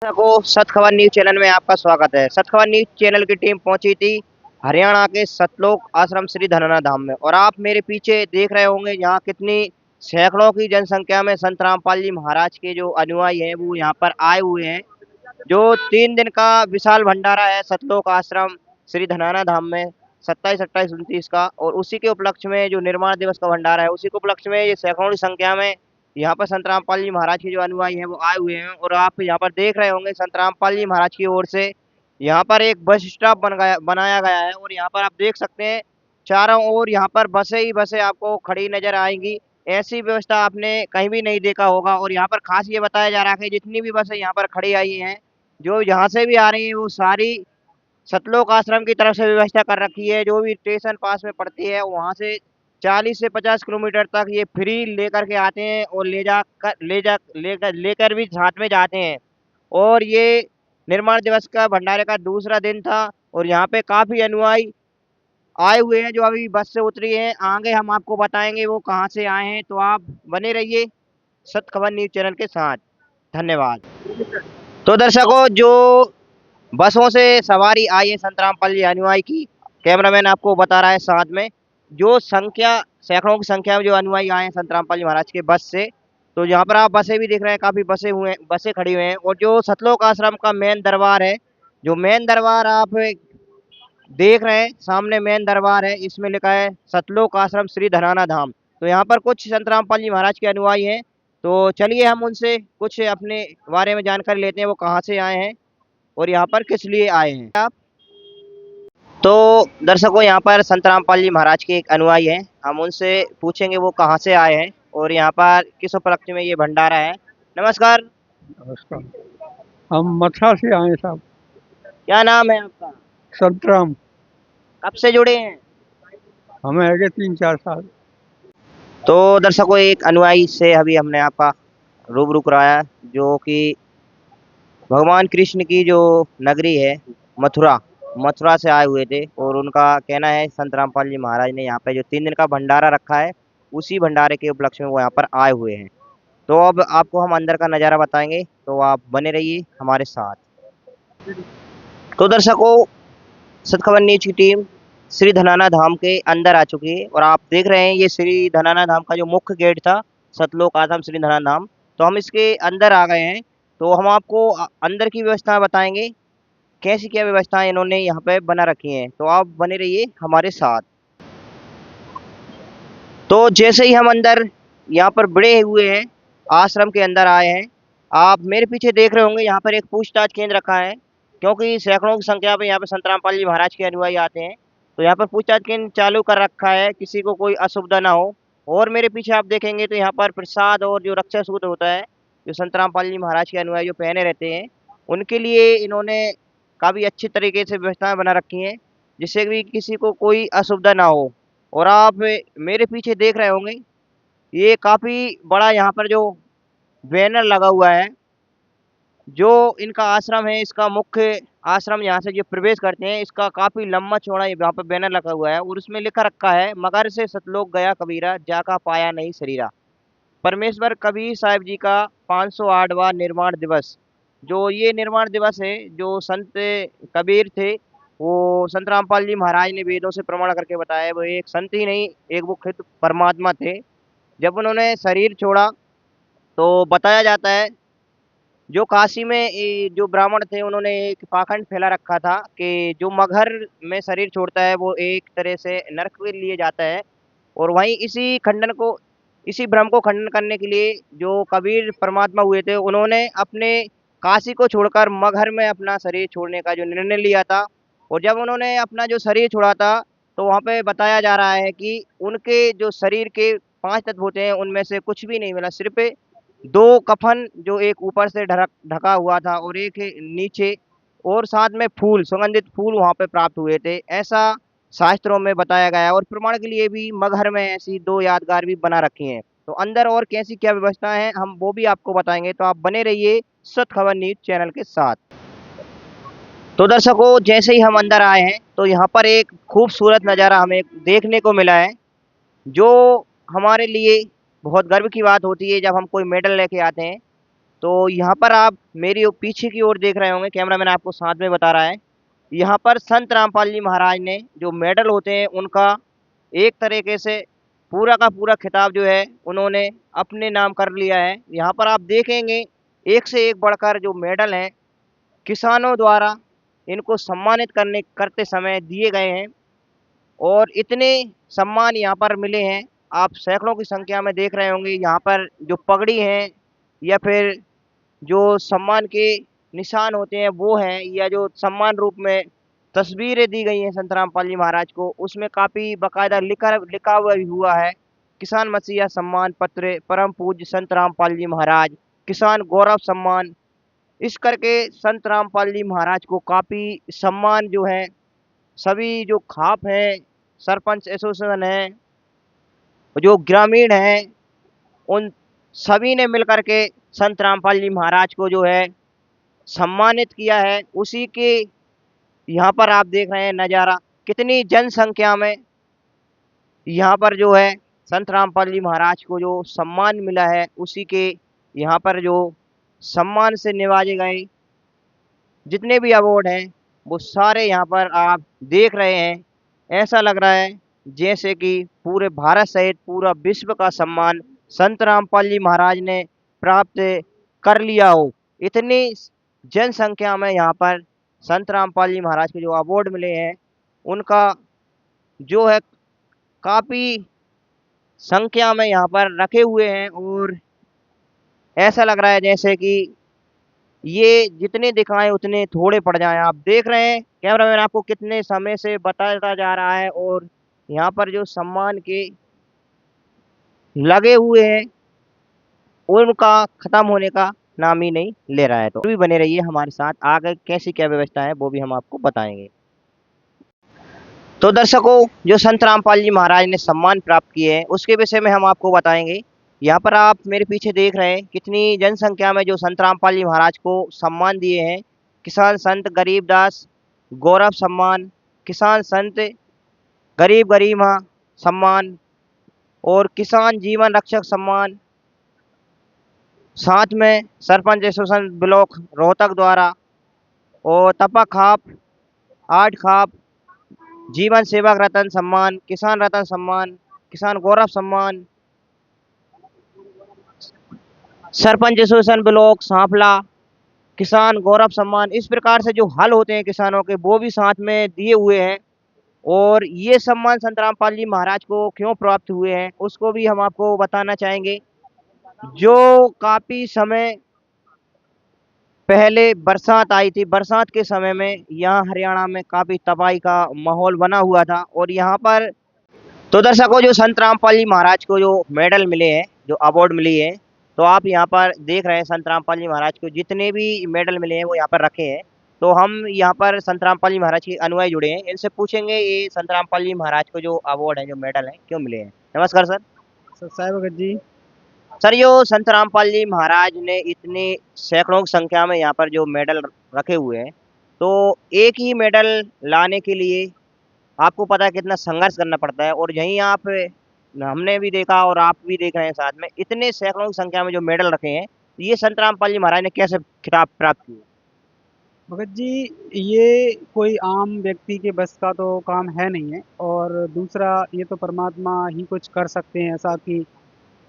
को सत खबर न्यूज चैनल में आपका स्वागत है। सत खबर न्यूज चैनल की टीम पहुंची थी हरियाणा के सतलोक आश्रम श्री धनाना धाम में, और आप मेरे पीछे देख रहे होंगे यहाँ कितनी सैकड़ों की जनसंख्या में संत रामपाल जी महाराज के जो अनुयायी हैं वो यहाँ पर आए हुए हैं। जो 3 दिन का विशाल भंडारा है सतलोक आश्रम श्री धनाना धाम में 27, 28, 29 का, और उसी के उपलक्ष्य में जो निर्माण दिवस का भंडारा है उसी के उपलक्ष्य में ये सैकड़ों की संख्या में यहाँ पर संत रामपाल जी महाराज के जो अनुयायी हैं वो आए हुए हैं। और आप यहाँ पर देख रहे होंगे संत रामपाल जी महाराज की ओर से यहाँ पर एक बस स्टॉप बनाया गया है, और यहाँ पर आप देख सकते हैं चारों ओर यहाँ पर बसें ही बसें आपको खड़ी नजर आएंगी। ऐसी व्यवस्था आपने कहीं भी नहीं देखा होगा। और यहाँ पर खास ये बताया जा रहा है कि जितनी भी बसें यहाँ पर खड़ी आई हैं, जो यहाँ से भी आ रही है वो सारी सतलोक आश्रम की तरफ से व्यवस्था कर रखी है। जो भी स्टेशन पास में पड़ती है वहाँ से 40 से 50 किलोमीटर तक ये फ्री लेकर के आते हैं, और लेकर भी साथ में जाते हैं। और ये निर्माण दिवस का भंडारे का दूसरा दिन था, और यहाँ पे काफी अनुयायी आए हुए हैं जो अभी बस से उतरी हैं। आगे हम आपको बताएंगे वो कहाँ से आए हैं, तो आप बने रहिए सत खबर न्यूज चैनल के साथ। धन्यवाद। तो दर्शकों, जो बसों से सवारी आई है संत रामपाल जी अनुयायी की, कैमरामैन आपको बता रहा है साथ में जो संख्या सैकड़ों की संख्या में जो अनुयायी आए हैं संत रामपाल जी महाराज के बस से। तो यहाँ पर आप बसें भी देख रहे हैं, काफी बसें खड़ी हुई हैं। और जो सतलोक आश्रम का मेन दरबार है, जो मेन दरबार आप देख रहे हैं सामने मेन दरबार है, इसमें लिखा है सतलोक आश्रम श्री धनाना धाम। तो यहाँ पर कुछ संत रामपाल जी महाराज के अनुयायी हैं। तो चलिए हम उनसे कुछ अपने बारे में जानकारी लेते हैं, वो कहाँ से आए हैं और यहाँ पर किस लिए आए हैं। आप तो दर्शकों, यहाँ पर संत रामपाल जी महाराज के एक अनुयायी हैं, हम उनसे पूछेंगे वो कहाँ से आए हैं और यहाँ पर किस उपलक्ष्य में ये भंडारा है। नमस्कार। नमस्कार। हम मथुरा से आए साहब। क्या नाम है आपका? संतराम। कब से जुड़े हैं? हमें है 3-4 साल। तो दर्शकों, एक अनुयायी से अभी हमने आपका रूबरू कराया जो कि भगवान कृष्ण की जो नगरी है मथुरा, मथुरा से आए हुए थे। और उनका कहना है संत रामपाल जी महाराज ने यहाँ पे जो 3 दिन का भंडारा रखा है उसी भंडारे के उपलक्ष्य में वो यहाँ पर आए हुए हैं। तो अब आपको हम अंदर का नज़ारा बताएंगे, तो आप बने रहिए हमारे साथ। तो दर्शकों, सतखबर न्यूज की टीम श्री धनाना धाम के अंदर आ चुकी है, और आप देख रहे हैं ये श्री धनाना धाम का जो मुख्य गेट था सतलोक आश्रम श्री धनाना धाम, तो हम इसके अंदर आ गए हैं। तो हम आपको अंदर की व्यवस्था बताएंगे, कैसी क्या व्यवस्थाएं इन्होंने यहाँ पे बना रखी हैं। तो आप बने रहिए हमारे साथ। तो जैसे ही हम अंदर यहाँ पर बड़े हुए हैं, आश्रम के अंदर आए हैं, आप मेरे पीछे देख रहे होंगे यहाँ पर एक पूछताछ केंद्र रखा है, क्योंकि सैकड़ों की संख्या में यहाँ पर संत रामपाल जी महाराज के अनुयायी आते हैं। तो यहाँ पर पूछताछ केंद्र चालू कर रखा है, किसी को कोई असुविधा ना हो। और मेरे पीछे आप देखेंगे तो यहाँ पर प्रसाद और जो रक्षा सूत्र होता है, जो संत रामपाल जी महाराज के अनुयायी जो पहने रहते हैं, उनके लिए इन्होंने काफ़ी अच्छी तरीके से व्यवस्थाएं बना रखी हैं, जिससे भी किसी को कोई असुविधा ना हो। और आप मेरे पीछे देख रहे होंगे ये काफ़ी बड़ा यहाँ पर जो बैनर लगा हुआ है, जो इनका आश्रम है, इसका मुख्य आश्रम यहाँ से जो प्रवेश करते हैं, इसका काफ़ी लंबा चौड़ा यहाँ पर बैनर लगा हुआ है, और उसमें लिखा रखा है मगर से सतलोक गया कबीरा जाका पाया नहीं शरीरा। परमेश्वर कबीर साहिब जी का 508वां निर्माण दिवस। जो ये निर्माण दिवस है, जो संत कबीर थे, वो संत रामपाल जी महाराज ने वेदों से प्रमाण करके बताया है, वो एक संत ही नहीं, एक वो खुद परमात्मा थे। जब उन्होंने शरीर छोड़ा तो बताया जाता है जो काशी में जो ब्राह्मण थे उन्होंने एक पाखंड फैला रखा था कि जो मगहर में शरीर छोड़ता है वो एक तरह से नरक के लिए जाता है। और वहीं इसी भ्रम को खंडन करने के लिए जो कबीर परमात्मा हुए थे, उन्होंने अपने काशी को छोड़कर मगहर में अपना शरीर छोड़ने का जो निर्णय लिया था। और जब उन्होंने अपना जो शरीर छोड़ा था, तो वहाँ पे बताया जा रहा है कि उनके जो शरीर के 5 तत्व होते हैं उनमें से कुछ भी नहीं मिला, सिर्फ 2 कफन जो एक ऊपर से ढका हुआ था और एक नीचे, और साथ में फूल, सुगंधित फूल वहाँ पे प्राप्त हुए थे, ऐसा शास्त्रों में बताया गया है। और प्रमाण के लिए भी मगहर में ऐसी 2 यादगार भी बना रखी हैं। तो अंदर और कैसी क्या व्यवस्था है हम वो भी आपको बताएंगे, तो आप बने रहिए सत खबर न्यूज चैनल के साथ। तो दर्शकों, जैसे ही हम अंदर आए हैं तो यहाँ पर एक खूबसूरत नज़ारा हमें देखने को मिला है, जो हमारे लिए बहुत गर्व की बात होती है जब हम कोई मेडल लेके आते हैं। तो यहाँ पर आप मेरी पीछे की ओर देख रहे होंगे, कैमरामैन आपको साथ में बता रहा है। यहाँ पर संत रामपाल जी महाराज ने जो मेडल होते हैं उनका एक तरीके से पूरा का पूरा खिताब जो है उन्होंने अपने नाम कर लिया है। यहाँ पर आप देखेंगे एक से एक बढ़कर जो मेडल हैं किसानों द्वारा इनको सम्मानित करते समय दिए गए हैं, और इतने सम्मान यहाँ पर मिले हैं, आप सैकड़ों की संख्या में देख रहे होंगे। यहाँ पर जो पगड़ी हैं या फिर जो सम्मान के निशान होते हैं वो हैं, या जो सम्मान रूप में तस्वीरें दी गई हैं संत रामपाल जी महाराज को, उसमें काफ़ी बाकायदा लिखा हुआ भी हुआ है, किसान मसीहा सम्मान पत्र परम पूज्य संत रामपाल जी महाराज किसान गौरव सम्मान। इस करके संत रामपाल जी महाराज को काफ़ी सम्मान जो है सभी जो खाप हैं, सरपंच एसोसिएशन है, जो ग्रामीण हैं, उन सभी ने मिलकर के संत रामपाल जी महाराज को जो है सम्मानित किया है। उसी के यहाँ पर आप देख रहे हैं नज़ारा, कितनी जनसंख्या में यहाँ पर जो है संत रामपाल जी महाराज को जो सम्मान मिला है, उसी के यहाँ पर जो सम्मान से निवाजे गए जितने भी अवार्ड हैं वो सारे यहाँ पर आप देख रहे हैं। ऐसा लग रहा है जैसे कि पूरे भारत सहित पूरा विश्व का सम्मान संत रामपाल जी महाराज ने प्राप्त कर लिया हो। इतनी जनसंख्या में यहाँ पर संत रामपाल जी महाराज के जो अवार्ड मिले हैं उनका जो है काफ़ी संख्या में यहाँ पर रखे हुए हैं, और ऐसा लग रहा है जैसे कि ये जितने दिखाएं उतने थोड़े पड़ जाएं। आप देख रहे हैं कैमरामैन आपको कितने समय से बताता जा रहा है, और यहाँ पर जो सम्मान के लगे हुए हैं उनका खत्म होने का नाम ही नहीं ले रहा है। तो भी बने रहिए हमारे साथ, आगे कैसी क्या व्यवस्था है वो भी हम आपको बताएंगे। तो दर्शकों, जो संत रामपाल जी महाराज ने सम्मान प्राप्त किए हैं उसके विषय में हम आपको बताएंगे। यहाँ पर आप मेरे पीछे देख रहे हैं कितनी जनसंख्या में जो संत रामपाल जी महाराज को सम्मान दिए हैं। किसान संत गरीबदास गौरव सम्मान, किसान संत गरीब गरीमा सम्मान, और किसान जीवन रक्षक सम्मान, साथ में सरपंच एसोसिएशन ब्लॉक रोहतक द्वारा, और तपक खाप, आठ खाप, जीवन सेवक रतन सम्मान, किसान रतन सम्मान, किसान गौरव सम्मान, सरपंच एसोसिएशन ब्लॉक सांपला किसान गौरव सम्मान। इस प्रकार से जो हल होते हैं किसानों के वो भी साथ में दिए हुए हैं। और ये सम्मान संत रामपाल जी महाराज को क्यों प्राप्त हुए हैं उसको भी हम आपको बताना चाहेंगे। जो काफ़ी समय पहले बरसात आई थी, बरसात के समय में यहाँ हरियाणा में काफ़ी तबाही का माहौल बना हुआ था, और यहाँ पर तो दर्शकों जो संत रामपाल जी महाराज को जो मेडल मिले हैं, जो अवार्ड मिली है, तो आप यहाँ पर देख रहे हैं संत रामपाल जी महाराज को जितने भी मेडल मिले हैं वो यहाँ पर रखे हैं। तो हम यहाँ पर संत रामपाल जी महाराज के अनुयायी जुड़े हैं, इनसे पूछेंगे ये संत रामपाल जी महाराज को जो अवार्ड है, जो मेडल है, क्यों मिले हैं। नमस्कार सर। साहब भगत जी। सर, जो संत रामपाल जी महाराज ने इतने सैकड़ों की संख्या में यहाँ पर जो मेडल रखे हुए हैं, तो एक ही मेडल लाने के लिए आपको पता है कितना संघर्ष करना पड़ता है, और यहीं आप हमने भी देखा और आप भी देख रहे हैं साथ में इतने सैकड़ों की संख्या में जो मेडल रखे हैं, ये संत रामपाल जी महाराज ने कैसे खिताब प्राप्त किए। भगत जी, ये कोई आम व्यक्ति के बस का तो काम है नहीं है, और दूसरा ये तो परमात्मा ही कुछ कर सकते हैं ऐसा कि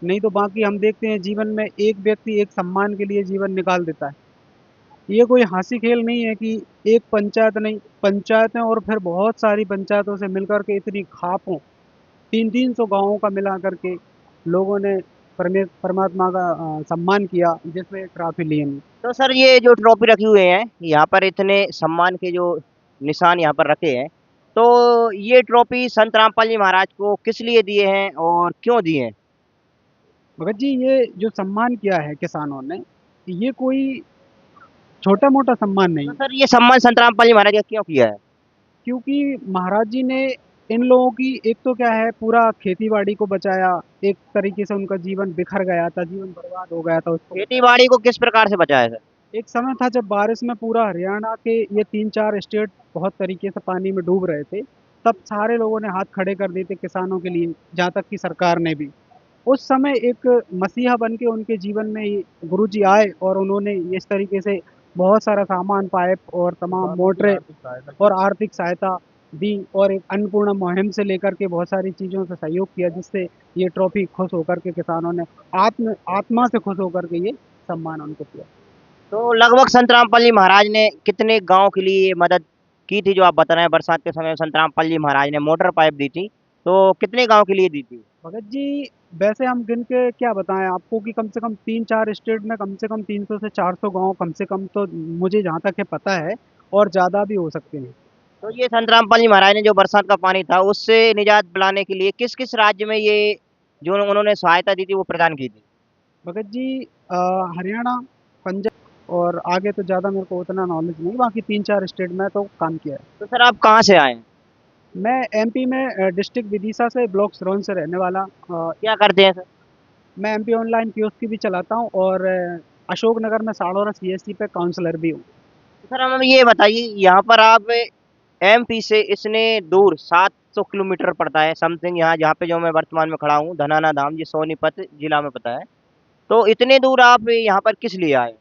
नहीं तो बाकी हम देखते हैं जीवन में एक व्यक्ति एक सम्मान के लिए जीवन निकाल देता है। ये कोई हंसी खेल नहीं है कि एक पंचायत नहीं, पंचायतें और फिर बहुत सारी पंचायतों से मिलकर के इतनी खापों 300-300 गांवों का मिला करके लोगों ने परमात्मा का सम्मान किया, जिसमें ट्रॉफी ली हमने। तो सर, ये जो ट्रॉफी रखी हुए हैं यहाँ पर, इतने सम्मान के जो निशान यहाँ पर रखे हैं, तो ये ट्रॉफी संत रामपाल जी महाराज को किस लिए दिए हैं और क्यों दिए हैं। भगत जी, ये जो सम्मान किया है किसानों ने, ये कोई छोटा मोटा सम्मान नहीं तो है। सर, ये सम्मान संत रामपाल जी महाराज का क्यों किया है। क्योंकि महाराज जी ने इन लोगों की एक तो क्या है पूरा खेती बाड़ी को बचाया। एक तरीके से उनका जीवन बिखर गया था, जीवन बर्बाद हो गया था, उसको खेती बचाया। बाड़ी को किस प्रकार से बचाया सर। एक समय था जब बारिश में पूरा हरियाणा के ये 3-4 स्टेट बहुत तरीके से पानी में डूब रहे थे। तब सारे लोगों ने हाथ खड़े कर दिए थे किसानों के लिए, जहाँ तक कि सरकार ने भी। उस समय एक मसीहा बन के उनके जीवन में ये गुरुजी आए और उन्होंने इस तरीके से बहुत सारा सामान, पाइप और तमाम मोटरें और आर्थिक सहायता दी और एक अन्नपूर्णा मुहिम से लेकर के बहुत सारी चीज़ों से सहयोग किया, जिससे ये ट्रॉफी खुश होकर के किसानों ने आत्मा से खुश होकर के ये सम्मान उनको किया। तो लगभग संत रामपाल जी महाराज ने कितने गाँव के लिए ये मदद की थी जो आप बता रहे हैं बरसात के समय संत रामपाल जी महाराज ने मोटर पाइप दी थी, तो कितने गाँव के लिए दी थी? भगत जी, वैसे हम गिन के क्या बताएँ आपको कि कम से कम 3-4 स्टेट में कम से कम 300 से 400 गाँव कम से कम, तो मुझे जहाँ तक है पता है, और ज़्यादा भी हो सकते हैं। तो ये संत रामपाल जी महाराज ने जो बरसात का पानी था उससे निजात दिलाने के लिए किस-किस राज्य में ये जो उन्होंने सहायता दी थी वो प्रदान की थी? भगत जी, हरियाणा, पंजाब और आगे तो ज़्यादा मेरे को उतना नॉलेज नहीं, बाकी 3-4 स्टेट में तो काम किया है। तो सर आप कहाँ से आए हैं? मैं एमपी में डिस्ट्रिक्ट विदिशा से, ब्लॉक सिरौंज से रहने वाला। क्या करते हैं सर? मैं एमपी ऑनलाइन कियोस्क भी चलाता हूँ और अशोकनगर में साड़ौरा सीएससी पे काउंसलर भी हूँ। तो सर हमें ये बताइए यहाँ पर आप एमपी से इतने दूर 700 किलोमीटर पड़ता है समथिंग यहाँ जहाँ पे जो मैं वर्तमान में खड़ा हूँ धनाना धाम ये सोनीपत जिला में पता है। तो इतने दूर आप यहाँ पर किस लिए आए?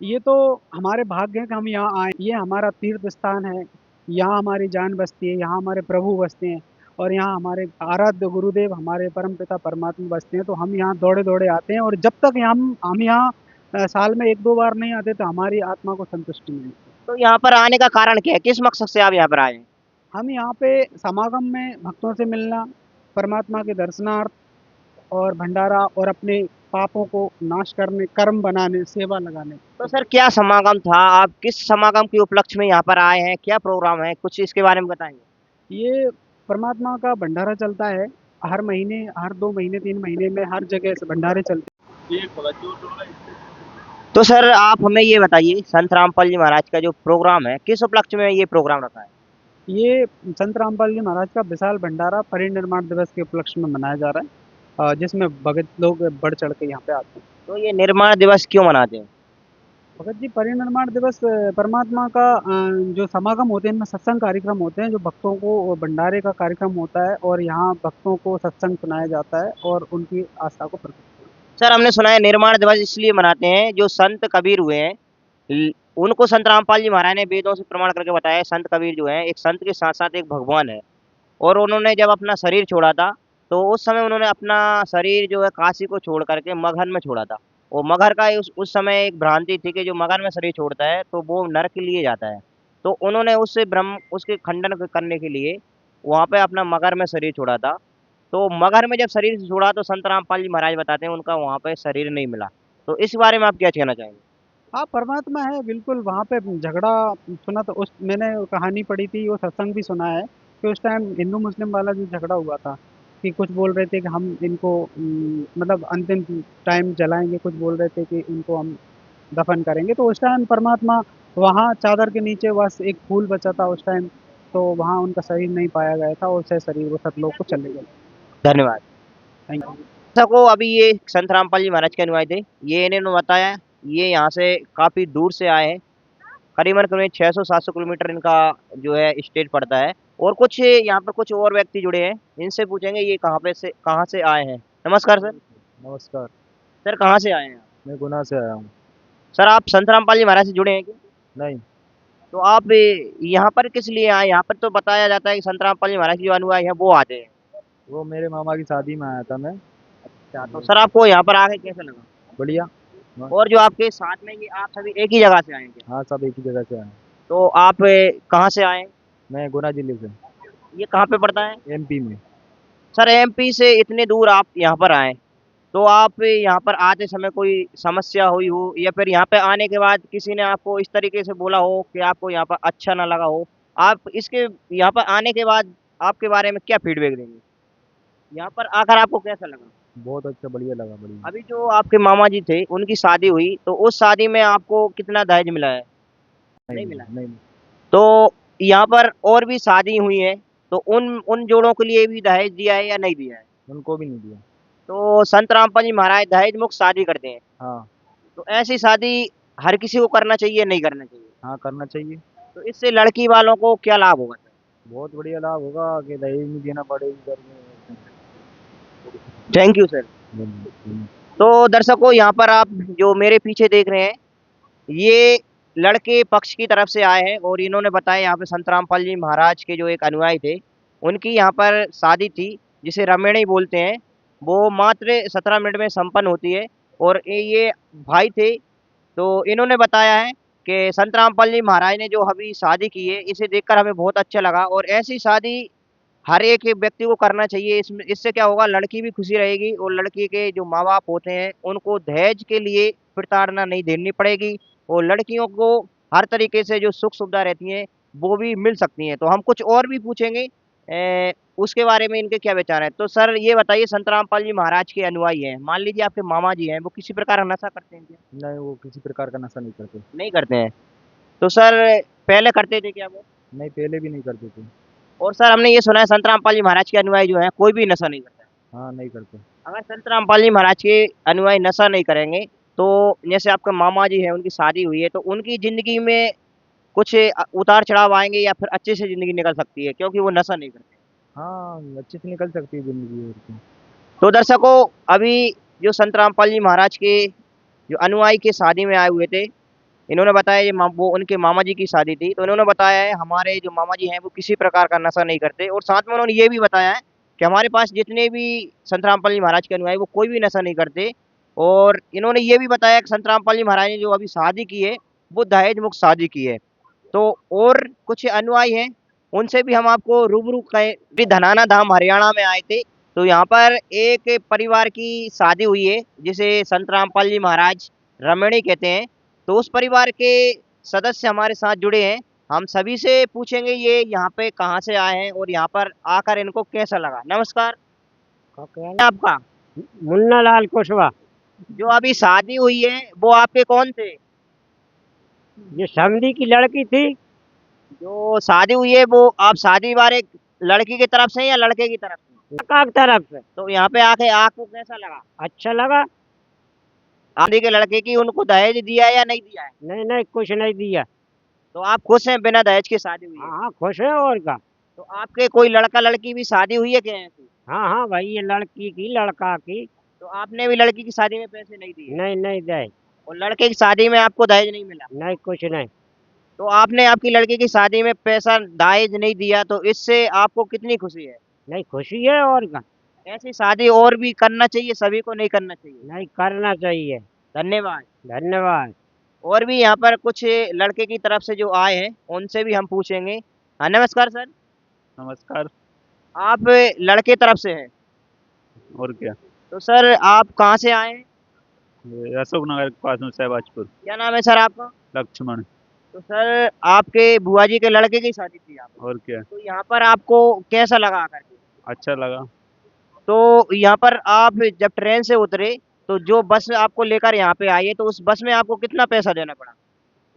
ये तो हमारे भाग्य है कि हम यहाँ आए। ये हमारा तीर्थ स्थान है। यहाँ हमारी जान बसती है, यहाँ हमारे प्रभु बसते हैं और यहाँ हमारे आराध्य गुरुदेव, हमारे परमपिता परमात्मा बसते हैं। तो हम यहाँ दौड़े-दौड़े आते हैं और जब तक हम यहाँ साल में 1-2 बार नहीं आते तो हमारी आत्मा को संतुष्टि नहीं मिलती। तो यहाँ पर आने का कारण क्या है? किस मकसद से आप यहाँ पर आए हैं? हम यहाँ पे समागम में भक्तों से मिलना, परमात्मा के दर्शनार्थ और भंडारा और अपने पापों को नाश करने, कर्म बनाने, सेवा लगाने। तो सर क्या समागम था? आप किस समागम के उपलक्ष्य में यहाँ पर आए हैं? क्या प्रोग्राम है? कुछ इसके बारे में बताएंगे? ये परमात्मा का भंडारा चलता है। हर महीने, हर 2 महीने, 3 महीने में हर जगह से भंडारे चलते तो सर आप हमें ये बताइए संत रामपाल जी महाराज का जो प्रोग्राम है किस उपलक्ष्य में ये प्रोग्राम रखा है? हैं। ये संत रामपाल जी महाराज का विशाल भंडारा परिनिर्माण दिवस के उपलक्ष्य में मनाया जा रहा है, जिसमें भगत लोग बढ़ चढ़ के यहाँ पे आते हैं। तो ये निर्माण दिवस क्यों मनाते हैं? भगत जी, परिनिर्माण दिवस परमात्मा का जो समागम होते हैं, इनमें सत्संग कार्यक्रम होते हैं, जो भक्तों को भंडारे का कार्यक्रम होता है और यहाँ भक्तों को सत्संग सुनाया जाता है और उनकी आस्था को प्रकट। सर हमने सुना है निर्माण दिवस इसलिए मनाते हैं जो संत कबीर हुए हैं उनको संत रामपाल जी महाराज ने वेदों से प्रमाण करके बताया है संत कबीर जो है एक संत के साथ साथ एक भगवान है। और उन्होंने जब अपना शरीर छोड़ा था तो उस समय उन्होंने अपना शरीर जो है काशी को छोड़ करके मगहर में छोड़ा था। और मगहर का उस समय एक भ्रांति थी कि जो मगहर में शरीर छोड़ता है तो वो नरक के लिए जाता है। तो उन्होंने उससे ब्रह्म उसके खंडन करने के लिए वहाँ पे अपना मगहर में शरीर छोड़ा था। तो मगहर में जब शरीर छोड़ा तो संत रामपाल जी महाराज बताते हैं उनका वहाँ पे शरीर नहीं मिला। तो इस बारे में आप क्या कहना चाहेंगे? हाँ, परमात्मा है बिल्कुल। वहाँ पे झगड़ा सुना, तो उस मैंने कहानी पढ़ी थी, वो सत्संग भी सुना है कि उस टाइम हिंदू मुस्लिम वाला जो झगड़ा हुआ था कि कुछ बोल रहे थे कि हम इनको मतलब अंतिम टाइम जलाएंगे, कुछ बोल रहे थे कि इनको हम दफन करेंगे। तो उस टाइम परमात्मा वहाँ चादर के नीचे बस एक फूल बचा था उस टाइम, तो वहाँ उनका शरीर नहीं पाया गया था और से शरीर वो सतलोक को चले गए। धन्यवाद। Thank you. को अभी ये संत रामपाल जी महाराज के अनुयायी थे ये इन्होंने बताया ये यहाँ से काफी दूर से आए हैं। करीबन करीबन 600-700 किलोमीटर इनका जो है स्टेट पड़ता है। और कुछ यहाँ पर कुछ और व्यक्ति जुड़े हैं इनसे पूछेंगे ये कहाँ से आए हैं। नमस्कार सर। नमस्कार। सर कहाँ से आए हैं आप? मैं गुना से आया हूँ। सर आप संत रामपाल जी महाराज से जुड़े हैं क्या? नहीं, तो आप यहाँ पर किस लिए आए? यहाँ पर तो बताया जाता है कि संत रामपाल जी महाराज के जो अनुयायी हैं वो आते हैं। वो मेरे मामा की शादी में आया था मैं। अच्छा तो सर आपको यहाँ पर आके कैसा लगा? बढ़िया। और जो आपके साथ में ये आप सभी एक ही जगह से आए हैं क्या? हाँ, सब एक ही जगह से आए। तो आप कहाँ से आए हैं? मैं गुना जिले से, ये कहाँ पे पड़ता है? एमपी में। सर एमपी से इतने दूर आप यहाँ पर आए तो आप यहाँ पर आते समय कोई समस्या हुई हो या फिर यहाँ पे आने के बाद किसी ने आपको इस तरीके से बोला हो कि आपको यहाँ पर अच्छा ना लगा हो? आप इसके यहाँ पर आने के बाद आपके बारे में क्या फीडबैक देंगे? यहाँ पर आकर आपको कैसा लगा? बहुत अच्छा, बढ़िया लगा, बढ़िया। अभी जो आपके मामा जी थे उनकी शादी हुई तो उस शादी में आपको कितना दहेज मिला है? नहीं मिला। नहीं। तो यहाँ पर और भी शादी हुई है तो उन उन जोड़ों के लिए भी दहेज दिया है या नहीं दिया है? उनको भी नहीं दिया। तो संत रामपाल जी महाराज दहेज मुक्त शादी करते हैं। हाँ। तो ऐसी शादी हर किसी को करना चाहिए नहीं करना चाहिए? हाँ, करना चाहिए। तो इससे लड़की वालों को क्या लाभ होगा सर? बहुत बढ़िया लाभ होगा कि दहेज नहीं देना पड़ेगी घर में। Thank you sir. तो दर्शकों, यहाँ पर आप जो मेरे पीछे देख रहे हैं, ये लड़के पक्ष की तरफ से आए हैं और इन्होंने बताया यहाँ पे संत रामपाल जी महाराज के जो एक अनुयायी थे, उनकी यहाँ पर शादी थी, जिसे रमेणी बोलते हैं। वो मात्र 17 मिनट में संपन्न होती है। और ये भाई थे, तो इन्होंने बताया है कि संत रामपाल जी महाराज ने जो अभी शादी की है, इसे देखकर हमें बहुत अच्छा लगा और ऐसी शादी हर एक व्यक्ति को करना चाहिए। इसमें इससे क्या होगा, लड़की भी खुशी रहेगी और लड़की के जो माँ बाप होते हैं उनको दहेज के लिए प्रताड़ना नहीं देनी पड़ेगी और लड़कियों को हर तरीके से जो सुख सुविधा रहती हैं वो भी मिल सकती हैं। तो हम कुछ और भी पूछेंगे उसके बारे में, इनके क्या विचार हैं। तो सर ये बताइए, संत रामपाल जी महाराज के अनुयायी हैं, मान लीजिए आपके मामा जी हैं, वो किसी प्रकार का नशा करते हैं क्या? नहीं, वो किसी प्रकार का नशा नहीं करते। नहीं करते हैं। तो सर पहले करते थे क्या वो? नहीं, पहले भी नहीं करते थे। और सर हमने ये सुना है संत रामपाल जी महाराज के अनुयायी जो है कोई भी नशा नहीं करता है। हाँ, नहीं करते। अगर संत रामपाल जी महाराज के अनुयायी नशा नहीं करेंगे, तो जैसे आपके मामा जी हैं, उनकी शादी हुई है, तो उनकी जिंदगी में कुछ उतार चढ़ाव आएंगे या फिर अच्छे से जिंदगी निकल सकती है क्योंकि वो नशा नहीं करते? हाँ, अच्छे से निकल सकती है ज़िंदगी और क्या। तो दर्शकों, अभी जो संत रामपाल जी महाराज के जो अनुयायी के शादी में आए हुए थे, इन्होंने बताया ये वो उनके मामा जी की शादी थी, तो इन्होंने बताया है हमारे जो मामा जी हैं वो किसी प्रकार का नशा नहीं करते और साथ में उन्होंने ये भी बताया है कि हमारे पास जितने भी संत रामपाल जी महाराज के अनुयायी वो कोई भी नशा नहीं करते। और इन्होंने ये भी बताया कि संत रामपाल जी महाराज ने जो अभी शादी की है वो दहेज मुक्त शादी की है। तो और कुछ अनुयायी हैं, उनसे भी हम आपको रूबरू करें। भी धनाना धाम हरियाणा में आए थे, तो यहाँ पर एक परिवार की शादी हुई है जिसे संत रामपाल जी महाराज रमणी कहते हैं। तो उस परिवार के सदस्य हमारे साथ जुड़े हैं, हम सभी से पूछेंगे ये यहाँ पे कहाँ से आए हैं और यहाँ पर आकर इनको कैसा लगा। नमस्कार, क्या है आपका? मुन्ना लाल कुशवाहा। जो अभी शादी हुई है वो आपके कौन थे? ये समधी की लड़की थी। जो शादी हुई है वो आप शादी वाले लड़की की तरफ से हैं या लड़के की तरफ से? लड़का की तरफ से। तो यहाँ पे आके आपको कैसा लगा? अच्छा लगा। शादी के लड़के की उनको दहेज दिया है या नहीं दिया है? नहीं नहीं, कुछ नहीं दिया। तो आप खुश हैं बिना दहेज के शादी हुई है? हाँ हाँ, खुश है और का। तो आपके कोई लड़का लड़की भी शादी हुई है क्या ऐसी? हाँ हाँ भाई, ये लड़की की लड़का की। तो आपने भी लड़की की शादी में पैसे नहीं दिए नहीं नहीं दे। और लड़के की शादी में आपको दहेज नहीं मिला? नहीं, कुछ नहीं। तो आपने आपकी लड़की की शादी में पैसा दहेज नहीं दिया, तो इससे आपको कितनी खुशी है? नहीं, खुशी है और का। ऐसी शादी और भी करना चाहिए, सभी को नहीं करना चाहिए। नहीं, करना चाहिए। धन्यवाद। धन्यवाद। और भी यहाँ पर कुछ लड़के की तरफ से जो आए हैं उनसे भी हम पूछेंगे। हाँ नमस्कार सर, नमस्कार। आप लड़के तरफ से हैं? और क्या। तो सर आप कहाँ से आए हैं? ये अशोक नगर के पास में सहबाजपुर। क्या नाम है सर आपका? लक्ष्मण। तो सर आपके बुआ जी के लड़के की शादी थी आप, और क्या। तो यहाँ पर आपको कैसा लगा आकर के? अच्छा लगा। तो यहाँ पर आप जब ट्रेन से उतरे, तो जो बस आपको लेकर यहाँ पे आई है, तो उस बस में आपको कितना पैसा देना पड़ा?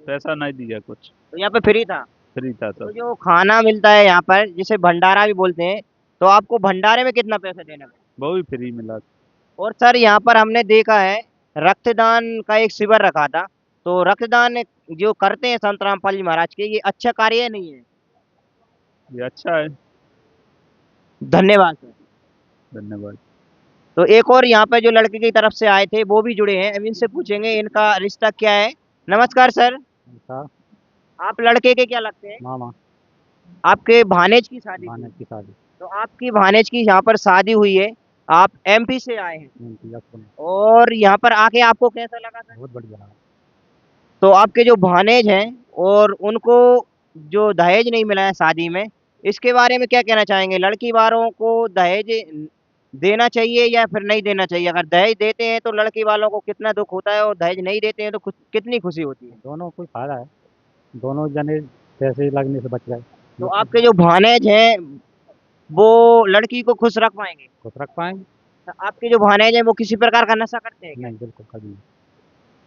पैसा नहीं दिया कुछ। तो यहाँ पे फ्री था? फ्री था तो सब। जो खाना मिलता है यहाँ पर जिसे भंडारा भी बोलते हैं, तो आपको भंडारे में कितना पैसा देना पड़ा? वो भी फ्री मिला। और सर यहाँ पर हमने देखा है रक्तदान का एक शिविर रखा था, तो रक्तदान जो करते हैं संत रामपाल जी महाराज के, ये अच्छा कार्य है नहीं है? ये अच्छा है। धन्यवाद सर। धन्यवाद। तो एक और यहाँ पे जो लड़के की तरफ से आए थे वो भी जुड़े हैं, अब इनसे पूछेंगे इनका रिश्ता क्या है। नमस्कार सर, आप लड़के के क्या लगते हैं? मामा। आपके भानेज की शादी थी। की शादी। तो आपकी भानेज की यहाँ पर शादी हुई है, आप एमपी से आए हैं और यहाँ पर आके आपको कैसा लगा सर? बहुत बढ़िया लगा। तो आपके जो भानेज हैं और उनको जो दहेज नहीं मिला है शादी में, इसके बारे में क्या कहना चाहेंगे? लड़की वालों को दहेज देना चाहिए या फिर नहीं देना चाहिए? अगर दहेज देते हैं तो लड़की वालों को कितना दुख होता है और दहेज नहीं देते हैं तो कितनी खुशी होती है? दोनों को फायदा है। दोनों जने पैसे लगने से बच गए। तो आपके जो भानेज हैं वो लड़की को खुश रख पाएंगे? खुश रख पाएंगे। तो आपके जो भानेज हैं वो किसी प्रकार का नशा करते हैं क्या? नहीं, बिल्कुल कभी नहीं।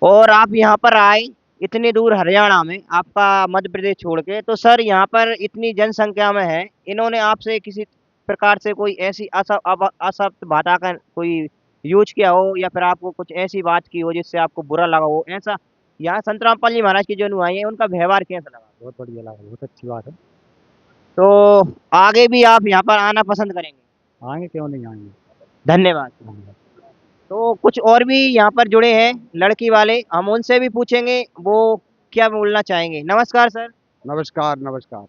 और आप यहाँ पर आए इतनी दूर हरियाणा में, आपका मध्य प्रदेश छोड़ के, तो सर यहाँ पर इतनी जनसंख्या में है, इन्होंने आपसे किसी प्रकार से कोई ऐसी असभ्य भाषा का कोई यूज किया हो या फिर आपको कुछ ऐसी बात की हो जिससे आपको बुरा लगा हो, ऐसा? यहाँ संत रामपाल जी महाराज के जो अनुयायी हैं उनका व्यवहार कैसा लगा? बहुत बढ़िया लगा, बहुत अच्छी बात है। तो आगे भी आप यहाँ पर आना पसंद करेंगे? आएंगे, क्यों नहीं आएंगे। धन्यवाद। तो कुछ और भी यहाँ पर जुड़े हैं लड़की वाले, हम उनसे भी पूछेंगे वो क्या बोलना चाहेंगे। नमस्कार सर। नमस्कार नमस्कार।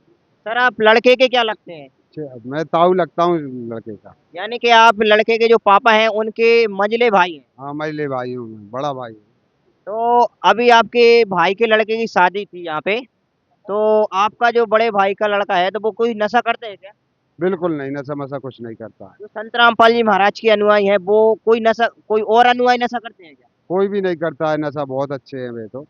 सर आप लड़के के क्या लगते हैं? मैं ताऊ लगता हूँ लड़के का। यानी कि आप लड़के के जो पापा हैं उनके मंझले भाई हैं। हाँ मझले भाई हूँ मैं, बड़ा भाई हूँ। तो अभी आपके भाई के लड़के की शादी थी यहाँ पे, तो आपका जो बड़े भाई का लड़का है तो वो कोई नशा करते हैं क्या? बिल्कुल नहीं, नशा मशा कुछ नहीं करता है। जो संत रामपाल जी महाराज के अनुयायी हैं वो कोई नशा, कोई और अनुयायी नशा करते हैं क्या? कोई भी नहीं करता है नशा, बहुत अच्छे हैं वे तो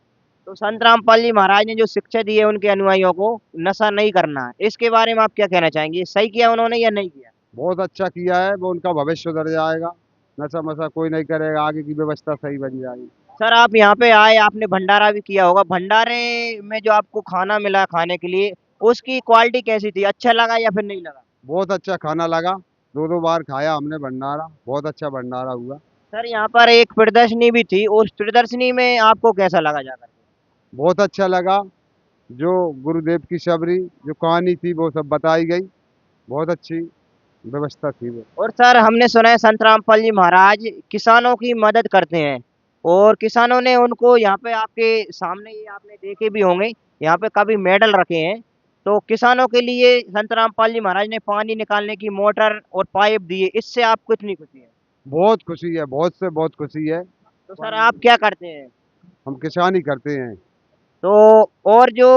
संत रामपाल जी महाराज ने जो शिक्षा दी है उनके अनुयायियों को नशा नहीं करना है, इसके बारे में आप क्या कहना चाहेंगे? सही किया उन्होंने या नहीं किया? बहुत अच्छा किया है, वो उनका भविष्य सुधर जाएगा। नशा मशा कोई नहीं करेगा, आगे की व्यवस्था सही बन जाएगी। सर आप यहाँ पे आए, आपने भंडारा भी किया होगा, भंडारे में जो आपको खाना मिला खाने के लिए उसकी क्वालिटी कैसी थी? अच्छा लगा या फिर नहीं लगा? बहुत अच्छा खाना लगा, दो दो बार खाया हमने भंडारा, बहुत अच्छा भंडारा हुआ। सर यहाँ पर एक प्रदर्शनी भी थी, उस प्रदर्शनी में आपको कैसा लगा जाकर? बहुत अच्छा लगा, जो गुरुदेव की शबरी जो कहानी थी वो सब बताई गई, बहुत अच्छी व्यवस्था थी वो। और सर हमने सुना है संत रामपाल जी महाराज किसानों की मदद करते हैं और किसानों ने उनको यहाँ पे आपके सामने ही आपने देखे भी होंगे, यहाँ पे काफी मेडल रखे हैं। तो किसानों के लिए संत रामपाल जी महाराज ने पानी निकालने की मोटर और पाइप दिए, इससे आप कितनी खुशी है? बहुत खुशी है, बहुत से बहुत खुशी है। तो सर आप क्या करते हैं? हम किसानी करते हैं। तो और जो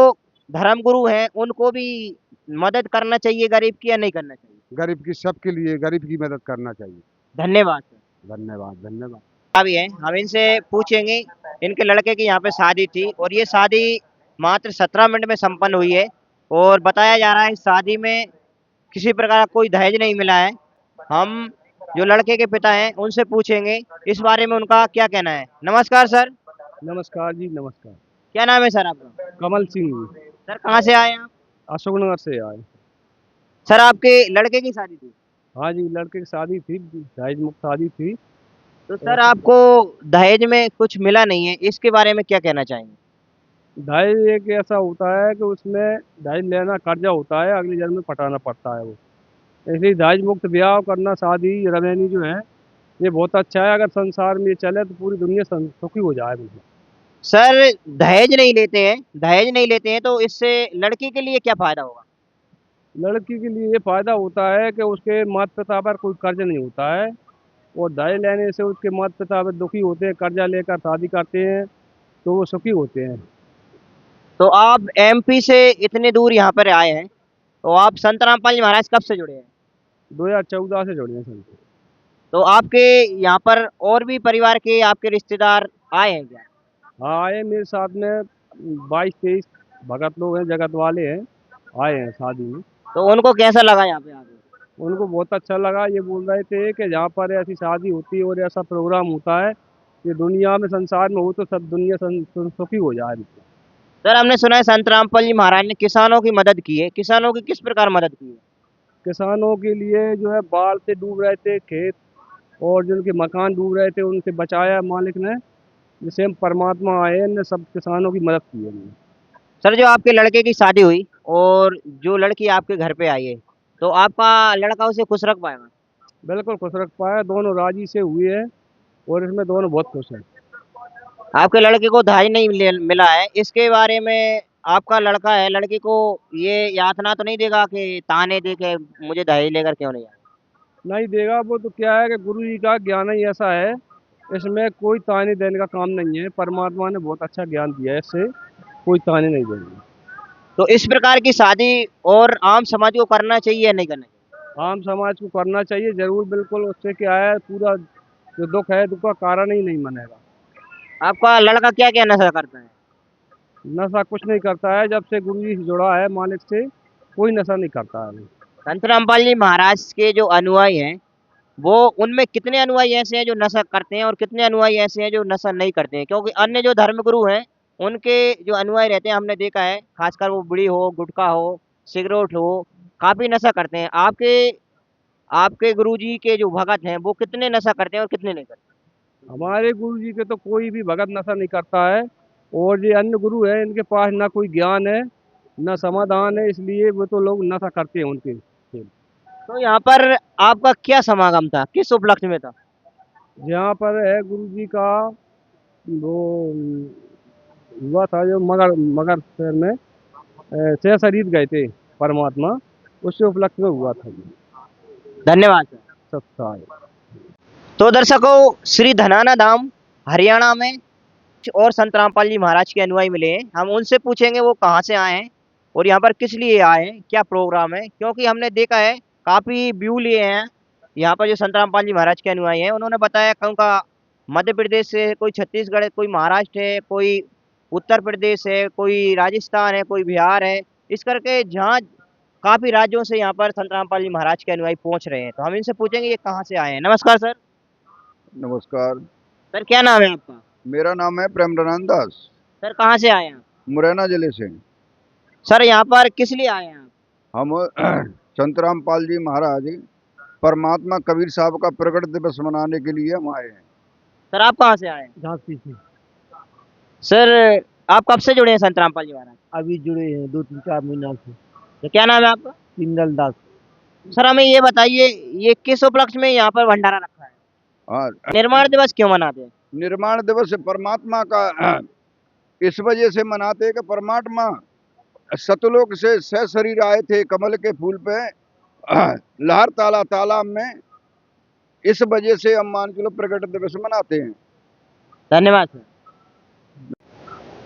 धर्म गुरु हैं उनको भी मदद करना चाहिए गरीब की या नहीं करना चाहिए? गरीब की, सबके लिए गरीब की मदद करना चाहिए। धन्यवाद सर। धन्यवाद धन्यवाद। अभी है हम इनसे पूछेंगे, इनके लड़के की यहाँ पे शादी थी और ये शादी मात्र 17 मिनट में संपन्न हुई है और बताया जा रहा है इस शादी में किसी प्रकार का कोई दहेज नहीं मिला है। हम जो लड़के के पिता हैं उनसे पूछेंगे इस बारे में उनका क्या कहना है। नमस्कार सर। नमस्कार जी, नमस्कार। क्या नाम है सर आपका? कमल सिंह जी, सर कहाँ से आए आप? अशोकनगर से आए। सर आपके लड़के की शादी थी? हाँ जी, लड़के की शादी थी, दहेज मुक्त शादी थी। तो सर आपको दहेज में कुछ मिला नहीं है, इसके बारे में क्या कहना चाहेंगे? दहेज एक ऐसा होता है कि उसमें दहेज लेना कर्जा होता है, अगले जन्म में पटाना पड़ता है वो। इसलिए दहेज मुक्त ब्याह करना, शादी रवैनी जो है ये बहुत अच्छा है। अगर संसार में ये चले तो पूरी दुनिया सुखी हो जाए बिल्कुल। सर दहेज नहीं लेते हैं तो इससे लड़की के लिए क्या फायदा होगा? लड़की के लिए ये फायदा होता है कि उसके माता पिता पर कोई कर्ज नहीं होता है, और दहेज लेने से उसके माता पिता पर दुखी होते हैं, कर्जा लेकर शादी करते हैं तो वो सुखी होते हैं। तो आप एमपी से इतने दूर यहाँ पर आए हैं, तो आप संत रामपाल जी महाराज कब से जुड़े हैं? 2014 से जुड़े हैं संत। तो आपके यहाँ पर और भी परिवार के आपके रिश्तेदार आए हैं क्या? हाँ आए, मेरे साथ में 22-23 भगत लोग हैं, जगत वाले हैं, आए हैं शादी में। तो उनको कैसा लगा यहाँ पे आके? उनको बहुत अच्छा लगा। ये बोल रहे थे कि जहाँ पर ऐसी शादी होती है और ऐसा प्रोग्राम होता है, ये दुनिया में संसार में हो तो सब दुनिया सुखी हो जाए। सर हमने सुना है संत रामपाल जी महाराज ने किसानों की मदद की है, किसानों की किस प्रकार मदद की है? किसानों के लिए जो है बाढ़ से डूब रहे थे खेत, और जिनके मकान डूब रहे थे उनसे बचाया मालिक ने। जिसे हम परमात्मा आए ने सब किसानों की मदद की है उन्होंने। सर जो आपके लड़के की शादी हुई और जो लड़की आपके घर पे आई है, तो आपका लड़का उसे खुश रख पाएगा? बिल्कुल खुश रख पाया, दोनों राजी से हुए हैं और इसमें दोनों बहुत खुश हैं। आपके लड़के को दहेज नहीं मिला है, इसके बारे में आपका लड़का है, लड़की को ये यातना तो नहीं देगा कि ताने दे के मुझे दहेज लेकर क्यों नहीं आया? नहीं देगा, वो तो क्या है कि गुरु जी का ज्ञान ही ऐसा है, इसमें कोई ताने देने का काम नहीं है। परमात्मा ने बहुत अच्छा ज्ञान दिया है, इससे कोई ताने नहीं देंगे। तो इस प्रकार की शादी और आम समाज को करना चाहिए या नहीं करना चाहिए? आम समाज को करना चाहिए जरूर, बिल्कुल। उससे क्या है, पूरा जो दुख है दुख का कारण ही नहीं बनेगा। आपका लड़का क्या क्या नशा करता है? नशा कुछ नहीं करता है, जब से गुरु जी से जुड़ा है मालिक से, कोई नशा नहीं करता है। संत रामपाल जी महाराज के जो अनुयायी हैं वो, उनमें कितने अनुयायी ऐसे हैं जो नशा करते हैं और कितने अनुयायी ऐसे हैं जो नशा नहीं करते हैं? क्योंकि अन्य जो धर्मगुरु हैं उनके जो अनुयायी रहते हैं हमने देखा है, खासकर वो बीड़ी हो, गुटखा हो, सिगरेट हो, काफी नशा करते हैं। आपके आपके गुरुजी के जो भगत हैं वो कितने नशा करते हैं और कितने नहीं करते? हमारे गुरु जी के तो कोई भी भगत नशा नहीं करता है, और ये अन्य गुरु है इनके पास ना कोई ज्ञान है ना समाधान है, इसलिए वो तो लोग नशा करते हैं उनके से। तो यहाँ पर आपका क्या समागम था, किस उपलक्ष्य में था? यहाँ पर है गुरु जी का वो हुआ था जो मगर मगर शहर में छह शरीर गए थे परमात्मा, उससे उपलक्ष्य में हुआ था ये धन्यवाद सर। सत्सांग। तो दर्शकों, श्री धनाना धाम हरियाणा में और संत रामपाल जी महाराज के अनुयायी मिले हैं। हम उनसे पूछेंगे वो कहाँ से आए हैं और यहाँ पर किस लिए आए हैं, क्या प्रोग्राम है, क्योंकि हमने देखा है काफी व्यू लिए हैं यहाँ पर। जो संत रामपाल जी महाराज के अनुयायी हैं उन्होंने बताया कि उनका मध्य प्रदेश से है, कोई छत्तीसगढ़ है, कोई महाराष्ट्र है, कोई उत्तर प्रदेश है, कोई राजस्थान है, कोई बिहार है, इस करके जहाँ काफी राज्यों से यहाँ पर संत रामपाल जी महाराज के अनुयायी पहुंच रहे हैं। तो हम इनसे पूछेंगे ये कहाँ से आए हैं। नमस्कार सर। नमस्कार। सर क्या नाम है आपका? मेरा नाम है प्रेमनानंद दास, सर कहाँ से आए हैं आप? मुरैना जिले से। सर यहाँ पर किस लिए आए हैं आप? हम संत रामपाल जी महाराज परमात्मा कबीर साहब का प्रकट दिवस मनाने के लिए हम आए हैं। सर आप कहाँ से आए हैं? झांसी से सर आप कब से जुड़े हैं संत रामपाल जी महाराज? अभी जुड़े हैं 2-3-4 महीना से। तो क्या नाम है आपका? पिंगल दास। सर हमें ये बताइए ये किस उपलक्ष्य में यहाँ पर भंडारा रखा है? हाँ, निर्माण दिवस क्यों मनाते हैं? निर्माण दिवस परमात्मा का इस वजह से मनाते हैं कि परमात्मा सतलोक से सह शरीर आए थे कमल के फूल पे लहर ताला तालाब में, इस वजह से हम मान के लो प्रकट दिवस मनाते हैं। धन्यवाद सर।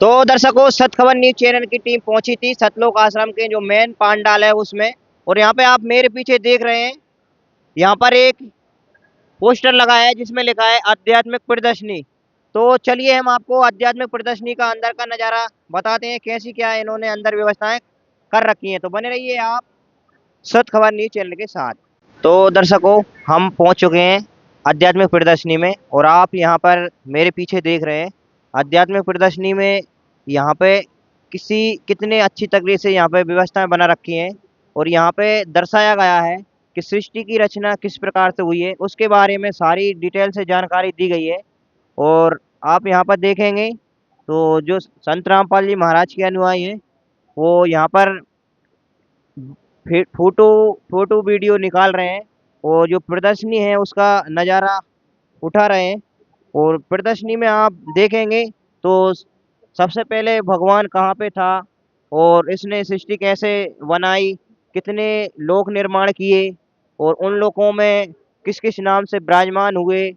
तो दर्शकों, सतखबर न्यूज चैनल की टीम पहुंची थी सतलोक आश्रम के जो मेन पांडाल है उसमें, और यहाँ पे आप मेरे पीछे देख रहे हैं यहाँ पर एक पोस्टर लगा है जिसमें लिखा है आध्यात्मिक प्रदर्शनी। तो चलिए हम आपको आध्यात्मिक प्रदर्शनी का अंदर का नज़ारा बताते हैं, कैसी क्या इन्होंने अंदर व्यवस्थाएं कर रखी हैं। तो बने रहिए आप सत खबर न्यूज चैनल के साथ। तो दर्शकों, हम पहुंच चुके हैं आध्यात्मिक प्रदर्शनी में और आप यहाँ पर मेरे पीछे देख रहे हैं आध्यात्मिक प्रदर्शनी में यहाँ पे कितने अच्छी तरीके से यहाँ पे व्यवस्थाएं बना रखी हैं और यहाँ पे दर्शाया गया है कि सृष्टि की रचना किस प्रकार से हुई है, उसके बारे में सारी डिटेल से जानकारी दी गई है। और आप यहाँ पर देखेंगे तो जो संत रामपाल जी महाराज के अनुयायी हैं वो यहाँ पर फोटो फोटो वीडियो निकाल रहे हैं और जो प्रदर्शनी है उसका नज़ारा उठा रहे हैं। और प्रदर्शनी में आप देखेंगे तो सबसे पहले भगवान कहाँ पे था और इसने सृष्टि कैसे बनाई, कितने लोक निर्माण किए और उन लोकों में किस किस नाम से विराजमान हुए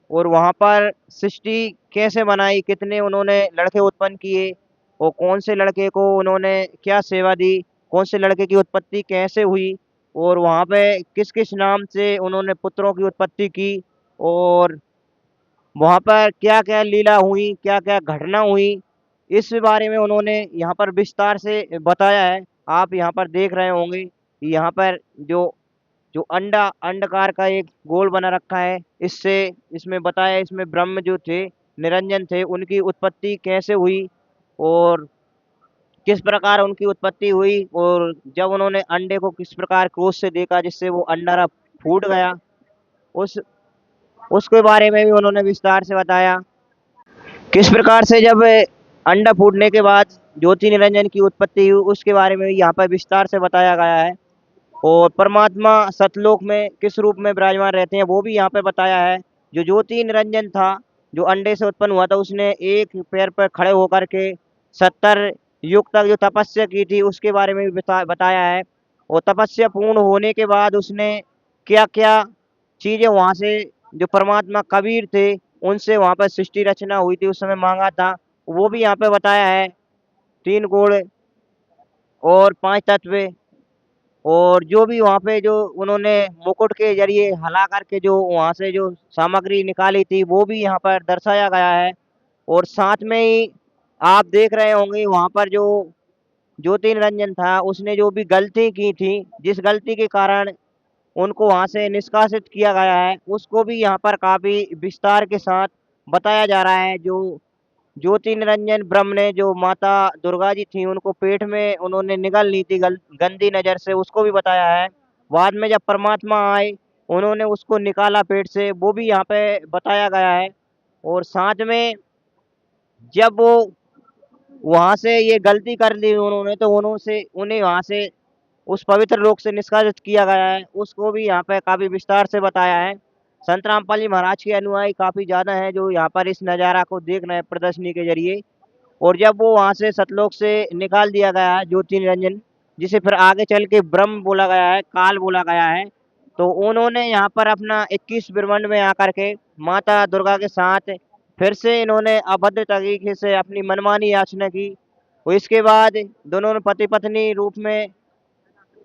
और वहाँ पर सृष्टि कैसे बनाई, कितने उन्होंने लड़के उत्पन्न किए और कौन से लड़के को उन्होंने क्या सेवा दी, कौन से लड़के की उत्पत्ति कैसे हुई और वहाँ पे किस किस नाम से उन्होंने पुत्रों की उत्पत्ति की और वहाँ पर क्या क्या लीला हुई, क्या क्या घटना हुई, इस बारे में उन्होंने यहाँ पर विस्तार से बताया है। आप यहाँ पर देख रहे होंगे यहाँ पर जो जो अंडाकार का एक गोल बना रखा है, इससे इसमें बताया इसमें ब्रह्म जो थे निरंजन थे उनकी उत्पत्ति कैसे हुई और किस प्रकार उनकी उत्पत्ति हुई और जब उन्होंने अंडे को किस प्रकार क्रोध से देखा जिससे वो अंडा फूट गया, उस उसके बारे में भी उन्होंने विस्तार से बताया। किस प्रकार से जब अंडा फूटने के बाद ज्योति निरंजन की उत्पत्ति हुई उसके बारे में भी यहाँ पर विस्तार से बताया गया है। और परमात्मा सतलोक में किस रूप में विराजमान रहते हैं वो भी यहाँ पे बताया है। जो ज्योति निरंजन था जो अंडे से उत्पन्न हुआ था उसने एक पैर पर खड़े होकर के 70 युग तक जो तपस्या की थी उसके बारे में भी बताया है। और तपस्या पूर्ण होने के बाद उसने क्या क्या चीज़ें वहाँ से जो परमात्मा कबीर थे उनसे वहाँ पर सृष्टि रचना हुई थी उस समय मांगा था, वो भी यहाँ पे बताया है। 3 गुण और 5 तत्व और जो भी वहाँ पे जो उन्होंने मुकुट के जरिए हला करके जो वहाँ से जो सामग्री निकाली थी वो भी यहाँ पर दर्शाया गया है। और साथ में ही आप देख रहे होंगे वहाँ पर जो ज्योति निरंजन था उसने जो भी गलती की थी जिस गलती के कारण उनको वहाँ से निष्कासित किया गया है उसको भी यहाँ पर काफ़ी विस्तार के साथ बताया जा रहा है। जो ज्योति निरंजन ब्रह्म ने जो माता दुर्गा जी थी उनको पेट में उन्होंने निगल ली थी गंदी नज़र से, उसको भी बताया है। बाद में जब परमात्मा आए उन्होंने उसको निकाला पेट से, वो भी यहाँ पे बताया गया है। और साथ में जब वो वहाँ से ये गलती कर ली उन्होंने तो उन्हें वहाँ से उस पवित्र लोक से निष्कासित किया गया है, उसको भी यहाँ पे काफ़ी विस्तार से बताया है। संत रामपाल जी महाराज के अनुयायी काफ़ी ज़्यादा हैं जो यहाँ पर इस नज़ारा को देख रहे हैं प्रदर्शनी के ज़रिए। और जब वो वहाँ से सतलोक से निकाल दिया गया है ज्योति निरंजन, जिसे फिर आगे चल के ब्रह्म बोला गया है, काल बोला गया है, तो उन्होंने यहाँ पर अपना 21 ब्रह्मांड में आकर के माता दुर्गा के साथ फिर से इन्होंने अभद्र तरीके से अपनी मनमानी याचना की। और इसके बाद दोनों ने पति पत्नी रूप में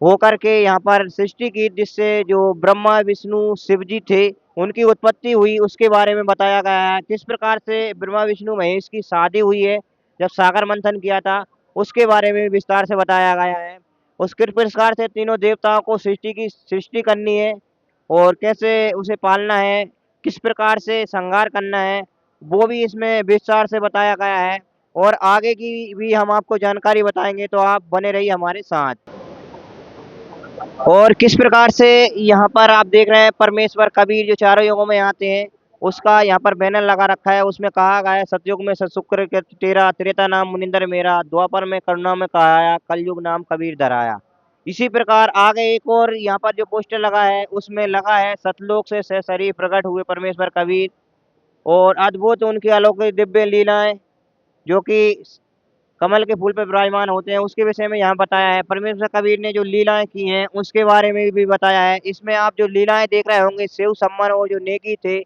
होकर के यहाँ पर सृष्टि की, जिससे जो ब्रह्मा विष्णु शिव जी थे उनकी उत्पत्ति हुई, उसके बारे में बताया गया है। किस प्रकार से ब्रह्मा विष्णु महेश की शादी हुई है जब सागर मंथन किया था, उसके बारे में विस्तार से बताया गया है। उस किस प्रकार से तीनों देवताओं को सृष्टि करनी है और कैसे उसे पालना है, किस प्रकार से संहार करना है, वो भी इसमें विस्तार से बताया गया है। और आगे की भी हम आपको जानकारी बताएंगे, तो आप बने रहिए हमारे साथ। और किस प्रकार से यहाँ पर आप देख रहे हैं परमेश्वर कबीर जो चारों युगों में आते हैं, उसका यहाँ पर बैनर लगा रखा है। उसमें कहा गया है, सतयुग में सतशुक्र के तेरा, त्रेता नाम मुनिंदर मेरा, द्वापर में करुणा में कहाया, कलयुग नाम कबीर धराया। इसी प्रकार आगे एक और यहाँ पर जो पोस्टर लगा है उसमें लगा है, सतलोक से सशरीर प्रकट हुए परमेश्वर कबीर और अद्भुत उनकी अलौकिक दिव्य लीलाएं जो कि कमल के फूल पे विराजमान होते हैं, उसके विषय में यहाँ बताया है। परमेश्वर कबीर ने जो लीलाएं की हैं उसके बारे में भी बताया है। इसमें आप जो लीलाएं देख रहे होंगे, शिव सम्मन और जो नेकी थे,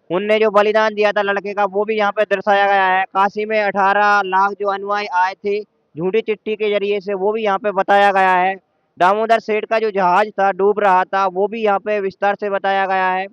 उनने जो बलिदान दिया था लड़के का, वो भी यहाँ पे दर्शाया गया है। काशी में 18 लाख जो अनुयायी आए थे झूठी चिट्ठी के जरिए से, वो भी यहाँ पे बताया गया है। दामोदर सेठ का जो जहाज था डूब रहा था, वो भी यहाँ पे विस्तार से बताया गया है।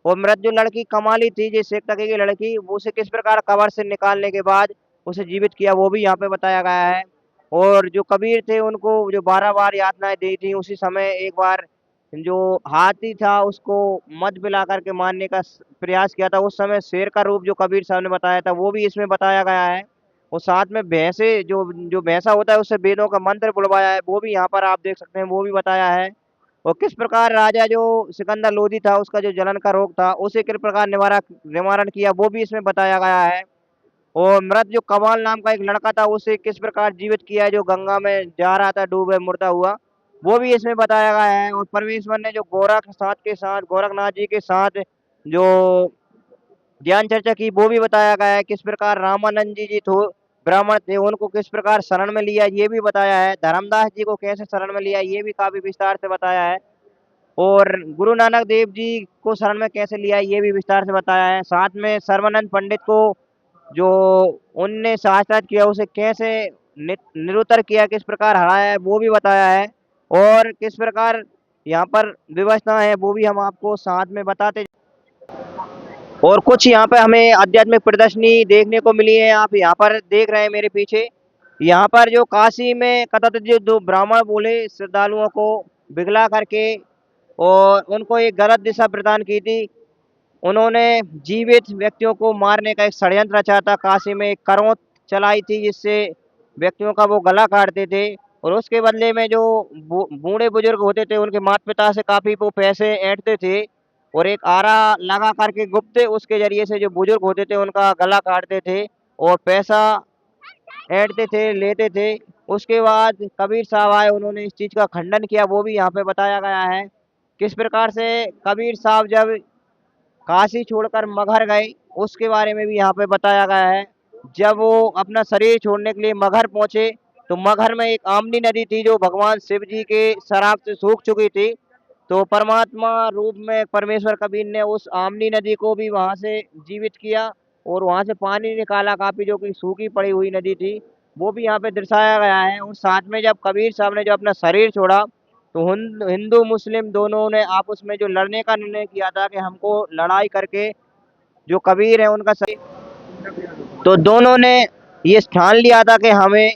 और मृत जो लड़की कमाली थी, जो शेख टके की लड़की, वो उसे किस प्रकार कब्र से निकालने के बाद उसे जीवित किया, वो भी यहाँ पे बताया गया है। और जो कबीर थे उनको जो 12 बार यातनाएं दी थी, उसी समय एक बार जो हाथी था उसको मद पिला करके मारने का प्रयास किया था, उस समय शेर का रूप जो कबीर साहब ने बताया था, वो भी इसमें बताया गया है। और साथ में भैंसे जो जो भैंसा होता है उससे वेदों का मंत्र बुलवाया है, वो भी यहाँ पर आप देख सकते हैं, वो भी बताया है। और किस प्रकार राजा जो सिकंदर लोधी था, उसका जो जलन का रोग था, उसे किस प्रकार निवारण किया, वो भी इसमें बताया गया है। और मृत जो कमाल नाम का एक लड़का था, उसे किस प्रकार जीवित किया, जो गंगा में जा रहा था डूबे मुर्दा हुआ, वो भी इसमें बताया गया है। और परमेश्वर ने जो गोरखनाथ जी के साथ जो ज्ञान चर्चा की, वो भी बताया गया है। किस प्रकार रामानंद जी तो ब्राह्मण थे, उनको किस प्रकार शरण में लिया, ये भी बताया है। धर्मदास जी को कैसे शरण में लिया, ये भी काफी विस्तार से बताया है। और गुरु नानक देव जी को शरण में कैसे लिया, ये भी विस्तार से बताया है। साथ में सर्वानंद पंडित को जो उनने शास्त्रार्थ किया, उसे कैसे निरुत्तर किया, किस प्रकार हराया है, वो भी बताया है। और किस प्रकार यहाँ पर व्यवस्था है, वो भी हम आपको साथ में बताते। और कुछ यहाँ पे हमें आध्यात्मिक प्रदर्शनी देखने को मिली है। आप यहाँ पर देख रहे हैं मेरे पीछे, यहाँ पर जो काशी में कथित जो दो ब्राह्मण बोले श्रद्धालुओं को बिगला करके और उनको एक गलत दिशा प्रदान की थी, उन्होंने जीवित व्यक्तियों को मारने का एक षड्यंत्र रचा था। काशी में एक करों चलाई थी, जिससे व्यक्तियों का वो गला काटते थे और उसके बदले में जो बूढ़े बुजुर्ग होते थे, उनके माता पिता से काफ़ी वो पैसे ऐंठते थे और एक आरा लगा करके गुप्त उसके जरिए से जो बुजुर्ग होते थे उनका गला काटते थे और पैसा ऐंठते थे, लेते थे। उसके बाद कबीर साहब आए, उन्होंने इस चीज़ का खंडन किया, वो भी यहाँ पे बताया गया है। किस प्रकार से कबीर साहब जब काशी छोड़कर मगहर गए, उसके बारे में भी यहाँ पे बताया गया है। जब वो अपना शरीर छोड़ने के लिए मगहर पहुंचे, तो मगहर में एक आमनी नदी थी जो भगवान शिव जी के शराब से सूख चुकी थी। तो परमात्मा रूप में परमेश्वर कबीर ने उस आमनी नदी को भी वहां से जीवित किया और वहां से पानी निकाला, काफी जो कि सूखी पड़ी हुई नदी थी, वो भी यहाँ पे दर्शाया गया है। और साथ में जब कबीर साहब ने जो अपना शरीर छोड़ा, तो हिंदू मुस्लिम दोनों ने आपस में जो लड़ने का निर्णय किया था कि हमको लड़ाई करके जो कबीर है उनका शरीर, तो दोनों ने ये ठान लिया था कि हमें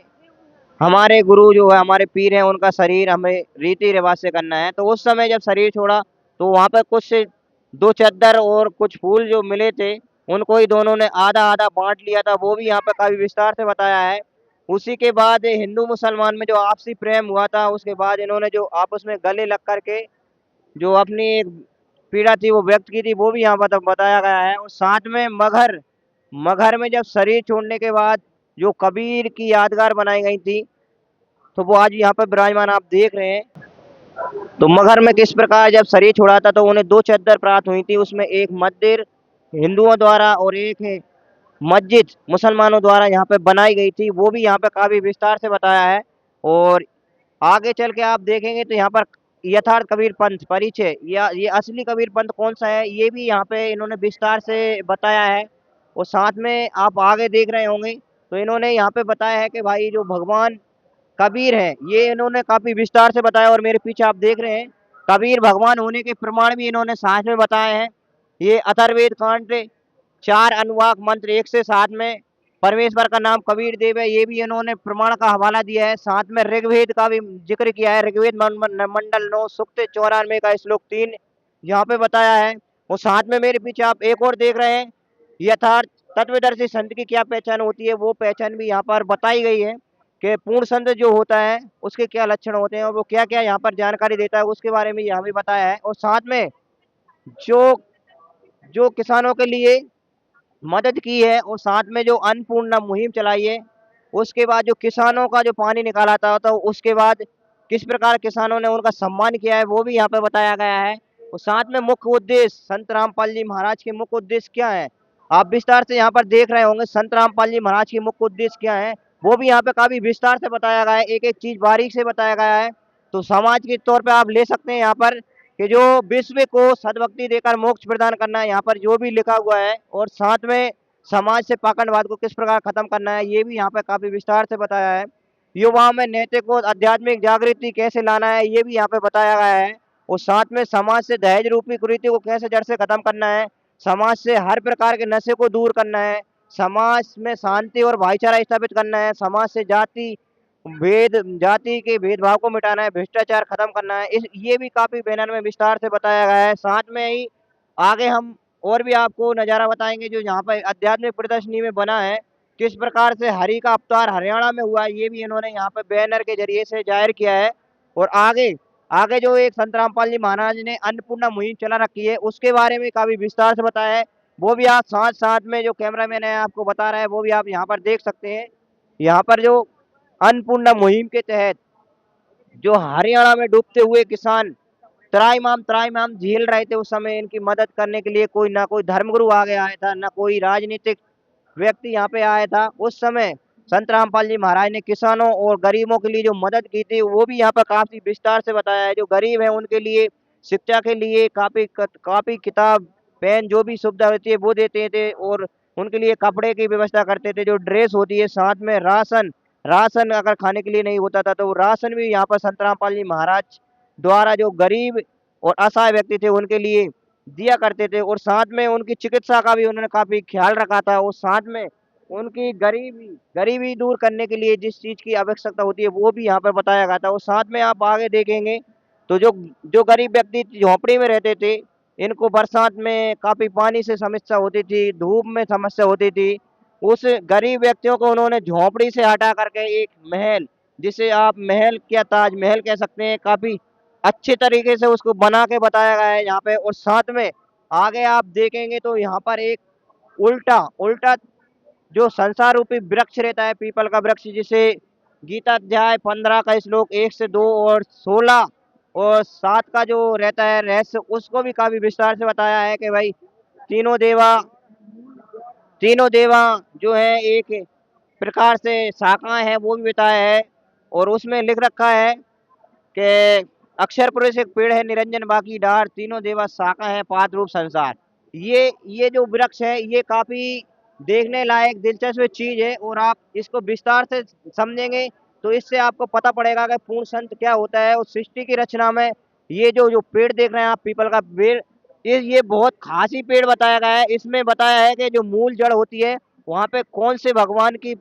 हमारे गुरु जो है, हमारे पीर हैं, उनका शरीर हमें रीति रिवाज से करना है। तो उस समय जब शरीर छोड़ा, तो वहाँ पर कुछ 2 चद्दर और कुछ फूल जो मिले थे, उनको ही दोनों ने आधा आधा बांट लिया था, वो भी यहाँ पर काफी विस्तार से बताया है। उसी के बाद हिंदू मुसलमान में जो आपसी प्रेम हुआ था, उसके बाद इन्होंने जो आपस में गले लग करके जो अपनी एक पीड़ा थी वो व्यक्त की थी, वो भी यहाँ पर बताया गया है। और साथ में मगहर में जब शरीर छोड़ने के बाद जो कबीर की यादगार बनाई गई थी, तो वो आज यहाँ पर विराजमान आप देख रहे हैं। तो मगहर में किस प्रकार जब शरीर छोड़ा था तो उन्हें दो चद्दर प्राप्त हुई थी, उसमें एक मंदिर हिंदुओं द्वारा और एक है मस्जिद मुसलमानों द्वारा यहाँ पे बनाई गई थी, वो भी यहाँ पे काफी विस्तार से बताया है। और आगे चल के आप देखेंगे तो यहाँ पर यथार्थ कबीर पंथ परिचय या ये असली कबीर पंथ कौन सा है ये भी यहाँ पे इन्होंने विस्तार से बताया है। और साथ में आप आगे देख रहे होंगे तो इन्होंने यहाँ पे बताया है कि भाई जो भगवान कबीर है ये इन्होंने काफी विस्तार से बताया। और मेरे पीछे आप देख रहे हैं कबीर भगवान होने के प्रमाण भी इन्होंने साथ में बताए हैं। ये अथर्ववेद कांड 4 अनुवाक मंत्र 1 से 7 में परमेश्वर का नाम कबीर देव है, ये भी इन्होंने प्रमाण का हवाला दिया है। साथ में ऋग्वेद का भी जिक्र किया है, ऋग्वेद मंडल 9 सूक्त 94 का श्लोक 3 यहाँ पे बताया है। और साथ में मेरे पीछे आप एक और देख रहे हैं यथार्थ तत्वदर्शी संत की क्या पहचान होती है, वो पहचान भी यहाँ पर बताई गई है कि पूर्ण संत जो होता है उसके क्या लक्षण होते हैं और वो क्या क्या यहाँ पर जानकारी देता है उसके बारे में यहाँ भी बताया है। और साथ में जो जो किसानों के लिए मदद की है और साथ में जो अन्नपूर्णा मुहिम चलाई है, उसके बाद जो किसानों का जो पानी निकाला था तो उसके बाद किस प्रकार किसानों ने उनका सम्मान किया है वो भी यहाँ पे बताया गया है। और साथ में मुख्य उद्देश्य संत रामपाल जी महाराज के मुख्य उद्देश्य क्या है आप विस्तार से यहाँ पर देख रहे होंगे। संत रामपाल जी महाराज के मुख्य उद्देश्य क्या है वो भी यहाँ पे काफी विस्तार से बताया गया है, एक एक चीज बारीक से बताया गया है। तो समाज के तौर पे आप ले सकते हैं यहाँ पर कि जो विश्व को सद्भक्ति देकर मोक्ष प्रदान करना है यहाँ पर जो भी लिखा हुआ है। और साथ में समाज से पाखंडवाद को किस प्रकार खत्म करना है ये भी यहाँ पे काफी विस्तार से बताया है। युवाओं में नैतिक और आध्यात्मिक जागृति कैसे लाना है ये भी यहाँ पे बताया गया है। और साथ में समाज से दहेज रूपी कुरीति को कैसे जड़ से खत्म करना है, समाज से हर प्रकार के नशे को दूर करना है, समाज में शांति और भाईचारा स्थापित करना है, समाज से जाति के भेदभाव को मिटाना है, भ्रष्टाचार खत्म करना है। इस ये भी काफी बैनर में विस्तार से बताया गया है। साथ में ही आगे हम और भी आपको नज़ारा बताएंगे जो यहाँ पर आध्यात्मिक प्रदर्शनी में बना है, किस प्रकार से हरि का अवतार हरियाणा में हुआ है ये भी इन्होंने यहाँ पे बैनर के जरिए से जाहिर किया है। और आगे आगे जो एक संत रामपाल जी महाराज ने अन्नपूर्णा मुहिम चला रखी है उसके बारे में काफी विस्तार से बताया है, वो भी आप साथ साथ में जो कैमरामैन है आपको बता रहा है वो भी आप यहाँ पर देख सकते हैं। यहाँ पर जो अन्नपूर्णा मुहिम के तहत जो हरियाणा में डूबते हुए किसान त्राहिमाम झेल रहे थे, उस समय इनकी मदद करने के लिए कोई ना कोई धर्मगुरु आगे आया था, ना कोई राजनीतिक व्यक्ति यहाँ पे आया था। उस समय संत रामपाल जी महाराज ने किसानों और गरीबों के लिए जो मदद की थी वो भी यहाँ पर काफी विस्तार से बताया है। जो गरीब है उनके लिए शिक्षा के लिए कापी किताब पेन जो भी सुविधा होती है वो देते थे और उनके लिए कपड़े की व्यवस्था करते थे, जो ड्रेस होती है, साथ में राशन राशन अगर खाने के लिए नहीं होता था तो वो राशन भी यहाँ पर संत रामपाल जी महाराज द्वारा जो गरीब और असहाय व्यक्ति थे उनके लिए दिया करते थे। और साथ में उनकी चिकित्सा का भी उन्होंने काफी ख्याल रखा था। और साथ में उनकी गरीबी गरीबी दूर करने के लिए जिस चीज की आवश्यकता होती है वो भी यहाँ पर बताया गया था। और साथ में आप आगे देखेंगे तो जो जो गरीब व्यक्ति झोपड़ी में रहते थे इनको बरसात में काफी पानी से समस्या होती थी, धूप में समस्या होती थी, उस गरीब व्यक्तियों को उन्होंने झोपड़ी से हटा करके एक महल, जिसे आप महल क्या ताजमहल कह सकते हैं, काफी अच्छे तरीके से उसको बना के बताया गया है यहाँ पे। और साथ में आगे आप देखेंगे तो यहाँ पर एक उल्टा उल्टा जो संसार रूपी वृक्ष रहता है, पीपल का वृक्ष, जिसे गीता अध्याय 15 का श्लोक 1 से 2 और 16 और 7 का जो रहता है रहस्य, उसको भी काफी विस्तार से बताया है कि भाई तीनों देवा तीनों देवा जो है एक प्रकार से शाखाएं हैं वो भी बताया है। और उसमें लिख रखा है कि अक्षर पुरुष एक पेड़ है, निरंजन बाकी डार, तीनों देवा शाखा है, पात रूप संसार। ये जो वृक्ष है ये काफी देखने लायक दिलचस्प चीज है और आप इसको विस्तार से समझेंगे तो इससे आपको पता पड़ेगा कि पूर्ण संत क्या होता है। और सृष्टि की रचना में ये जो जो पेड़ देख रहे हैं आप, पीपल का पेड़, ये बहुत खासी पेड़ बताया गया है। इसमें बताया है कि जो मूल जड़ होती है वहाँ पे कौन से भगवान की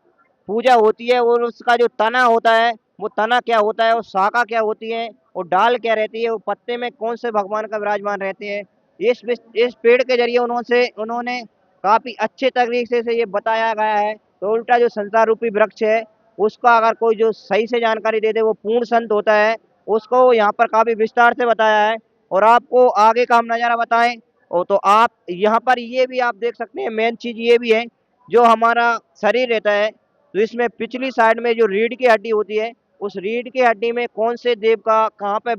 पूजा होती है और उसका जो तना होता है वो तना क्या होता है और शाखा क्या होती है और डाल क्या रहती है, वो पत्ते में कौन से भगवान का विराजमान रहते हैं। इस पेड़ के जरिए उन्होंने काफी अच्छे तरीके से ये बताया गया है। तो उल्टा जो संसार रूपी वृक्ष है उसका अगर कोई जो सही से जानकारी दे दे वो पूर्ण संत होता है, उसको यहाँ पर काफी विस्तार से बताया है। और आपको आगे का हम नज़ारा बताएं और तो आप यहाँ पर ये भी आप देख सकते हैं, मेन चीज ये भी है जो हमारा शरीर रहता है तो इसमें पिछली साइड में जो रीढ़ की हड्डी होती है, उस रीढ़ की हड्डी में कौन से देव का कहाँ पे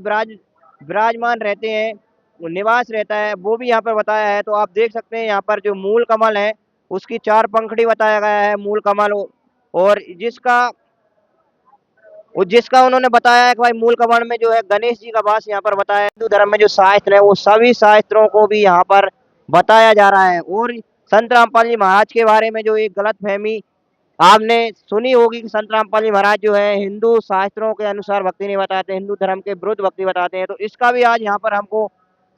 विराजमान रहते हैं, वो निवास रहता है, वो भी यहाँ पर बताया है। तो आप देख सकते हैं यहाँ पर जो मूल कमल है उसकी 4 पंखुड़ी बताया गया है, मूल कमल और जिसका उन्होंने बताया है कि भाई मूल कमल में जो है गणेश जी का वास यहाँ पर बताया है। हिंदू धर्म में जो शास्त्र है वो सभी शास्त्रों को भी यहाँ पर बताया जा रहा है। और संत रामपाल जी महाराज के बारे में जो एक गलतफहमी आपने सुनी होगी कि संत रामपाल जी महाराज जो है हिंदू शास्त्रों के अनुसार भक्ति नहीं बताते, हिंदू धर्म के विरुद्ध भक्ति बताते हैं। तो इसका भी आज यहाँ पर हमको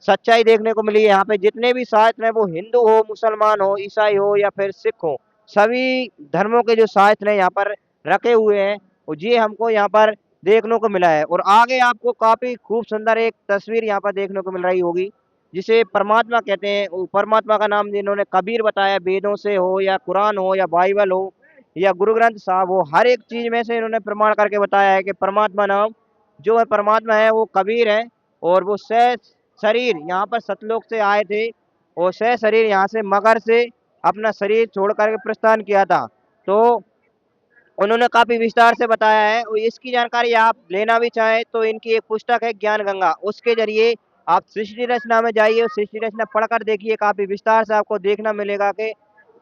सच्चाई देखने को मिली है। यहाँ पे जितने भी शास्त्र हैं वो हिंदू हो, मुसलमान हो, ईसाई हो या फिर सिख हो, सभी धर्मों के जो शास्त्र हैं यहाँ पर रखे हुए हैं और ये हमको यहाँ पर देखने को मिला है। और आगे आपको काफी खूब सुंदर एक तस्वीर यहाँ पर देखने को मिल रही होगी जिसे परमात्मा कहते हैं। वो परमात्मा का नाम जिन्होंने कबीर बताया, वेदों से हो या कुरान हो या बाइबल हो या गुरु ग्रंथ साहब हो, हर एक चीज में से इन्होंने प्रमाण करके बताया है कि परमात्मा नाम जो है परमात्मा है वो कबीर है। और वो सह शरीर यहाँ पर सतलोक से आए थे और सह शरीर यहाँ से मगर से अपना शरीर छोड़ करके प्रस्थान किया था। तो उन्होंने काफी विस्तार से बताया है और इसकी जानकारी आप लेना भी चाहें तो इनकी एक पुस्तक है ज्ञान गंगा, उसके जरिए आप सृष्टि रचना में जाइए और सृष्टि रचना पढ़कर देखिए। काफी विस्तार से आपको देखना मिलेगा कि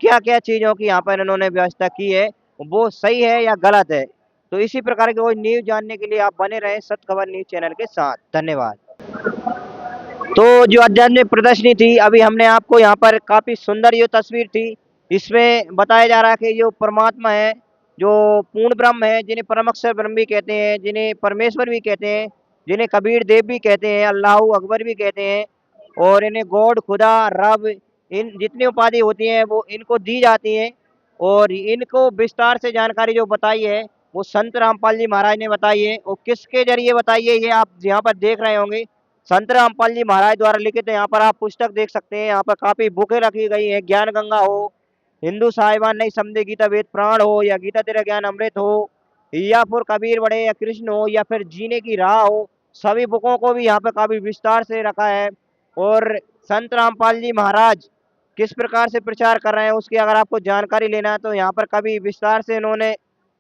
क्या क्या चीजों की यहाँ पर इन्होंने व्यवस्था की है, वो सही है या गलत है। तो इसी प्रकार के वो न्यूज जानने के लिए आप बने रहें सतखबर न्यूज चैनल के साथ। धन्यवाद। तो जो आध्यात्मिक प्रदर्शनी थी अभी हमने आपको यहाँ पर काफी सुंदर ये तस्वीर थी, इसमें बताया जा रहा है कि जो परमात्मा है, जो पूर्ण ब्रह्म है, जिन्हें परम अक्षर ब्रह्म भी कहते हैं, जिन्हें परमेश्वर भी कहते हैं, जिन्हें कबीर देव भी कहते हैं, अल्लाह अकबर भी कहते हैं और इन्हें गॉड, खुदा, रब, इन जितनी उपाधि होती हैं वो इनको दी जाती हैं। और इनको विस्तार से जानकारी जो बताई है वो संत रामपाल जी महाराज ने बताई है। और किसके जरिए बताई है ये आप यहाँ पर देख रहे होंगे, संत रामपाल जी महाराज द्वारा लिखित है। यहाँ पर आप पुस्तक देख सकते हैं, यहाँ पर काफी बुकें रखी गई हैं। ज्ञान गंगा हो, हिंदू साहिबान नहीं समझे गीता वेद प्राण हो या गीता तेरा ज्ञान अमृत हो या फिर कबीर बड़े या कृष्ण हो या फिर जीने की राह हो, सभी बुकों को भी यहाँ पर काफी विस्तार से रखा है। और संत रामपाल जी महाराज किस प्रकार से प्रचार कर रहे हैं उसकी अगर आपको जानकारी लेना है तो यहाँ पर काफी विस्तार से इन्होंने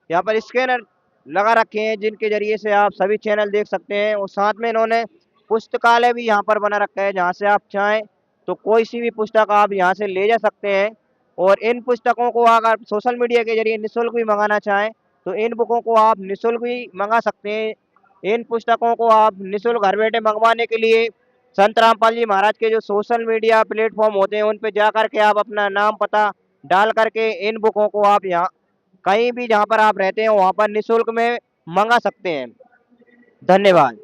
यहाँ पर स्कैनर लगा रखे हैं जिनके जरिए से आप सभी चैनल देख सकते हैं। और साथ में इन्होंने पुस्तकालय भी यहाँ पर बना रखा है जहाँ से आप चाहें तो कोई सी भी पुस्तक आप यहाँ से ले जा सकते हैं। और इन पुस्तकों को अगर सोशल मीडिया के जरिए निःशुल्क भी मंगाना चाहें तो इन बुकों को आप निःशुल्क भी मंगा सकते हैं। इन पुस्तकों को आप निःशुल्क घर बैठे मंगवाने के लिए संत रामपाल जी महाराज के जो सोशल मीडिया प्लेटफॉर्म होते हैं उन पे जा करके आप अपना नाम पता डाल करके इन बुकों को आप यहाँ कहीं भी जहाँ पर आप रहते हैं वहाँ पर निःशुल्क में मंगा सकते हैं। धन्यवाद।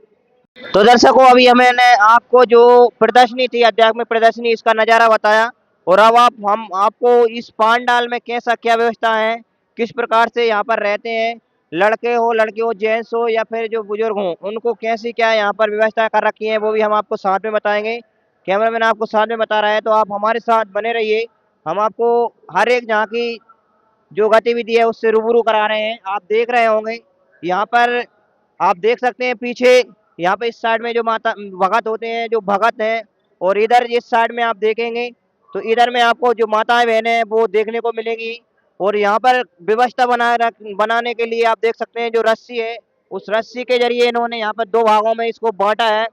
तो दर्शकों अभी मैंने आपको जो प्रदर्शनी थी आध्यात्मिक प्रदर्शनी इसका नज़ारा बताया और अब हम आपको इस पांडाल में कैसा क्या व्यवस्था है, किस प्रकार से यहाँ पर रहते हैं, लड़के हो लड़की हो जेंट्स हो या फिर जो बुजुर्ग हो उनको कैसी क्या यहाँ पर व्यवस्था कर रखी है वो भी हम आपको साथ में बताएंगे। कैमरामैन आपको साथ में बता रहा है तो आप हमारे साथ बने रहिए। हम आपको हर एक जहाँ की जो गतिविधि है उससे रूबरू करा रहे हैं। आप देख रहे होंगे यहाँ पर आप देख सकते हैं पीछे यहाँ पे इस साइड में जो माता भगत होते हैं जो भगत हैं और इधर इस साइड में आप देखेंगे तो इधर में आपको जो माताएं बहनें हैं वो देखने को मिलेंगी। और यहाँ पर व्यवस्था बनाने के लिए आप देख सकते हैं जो रस्सी है उस रस्सी के जरिए इन्होंने यहाँ पर 2 भागों में इसको बांटा है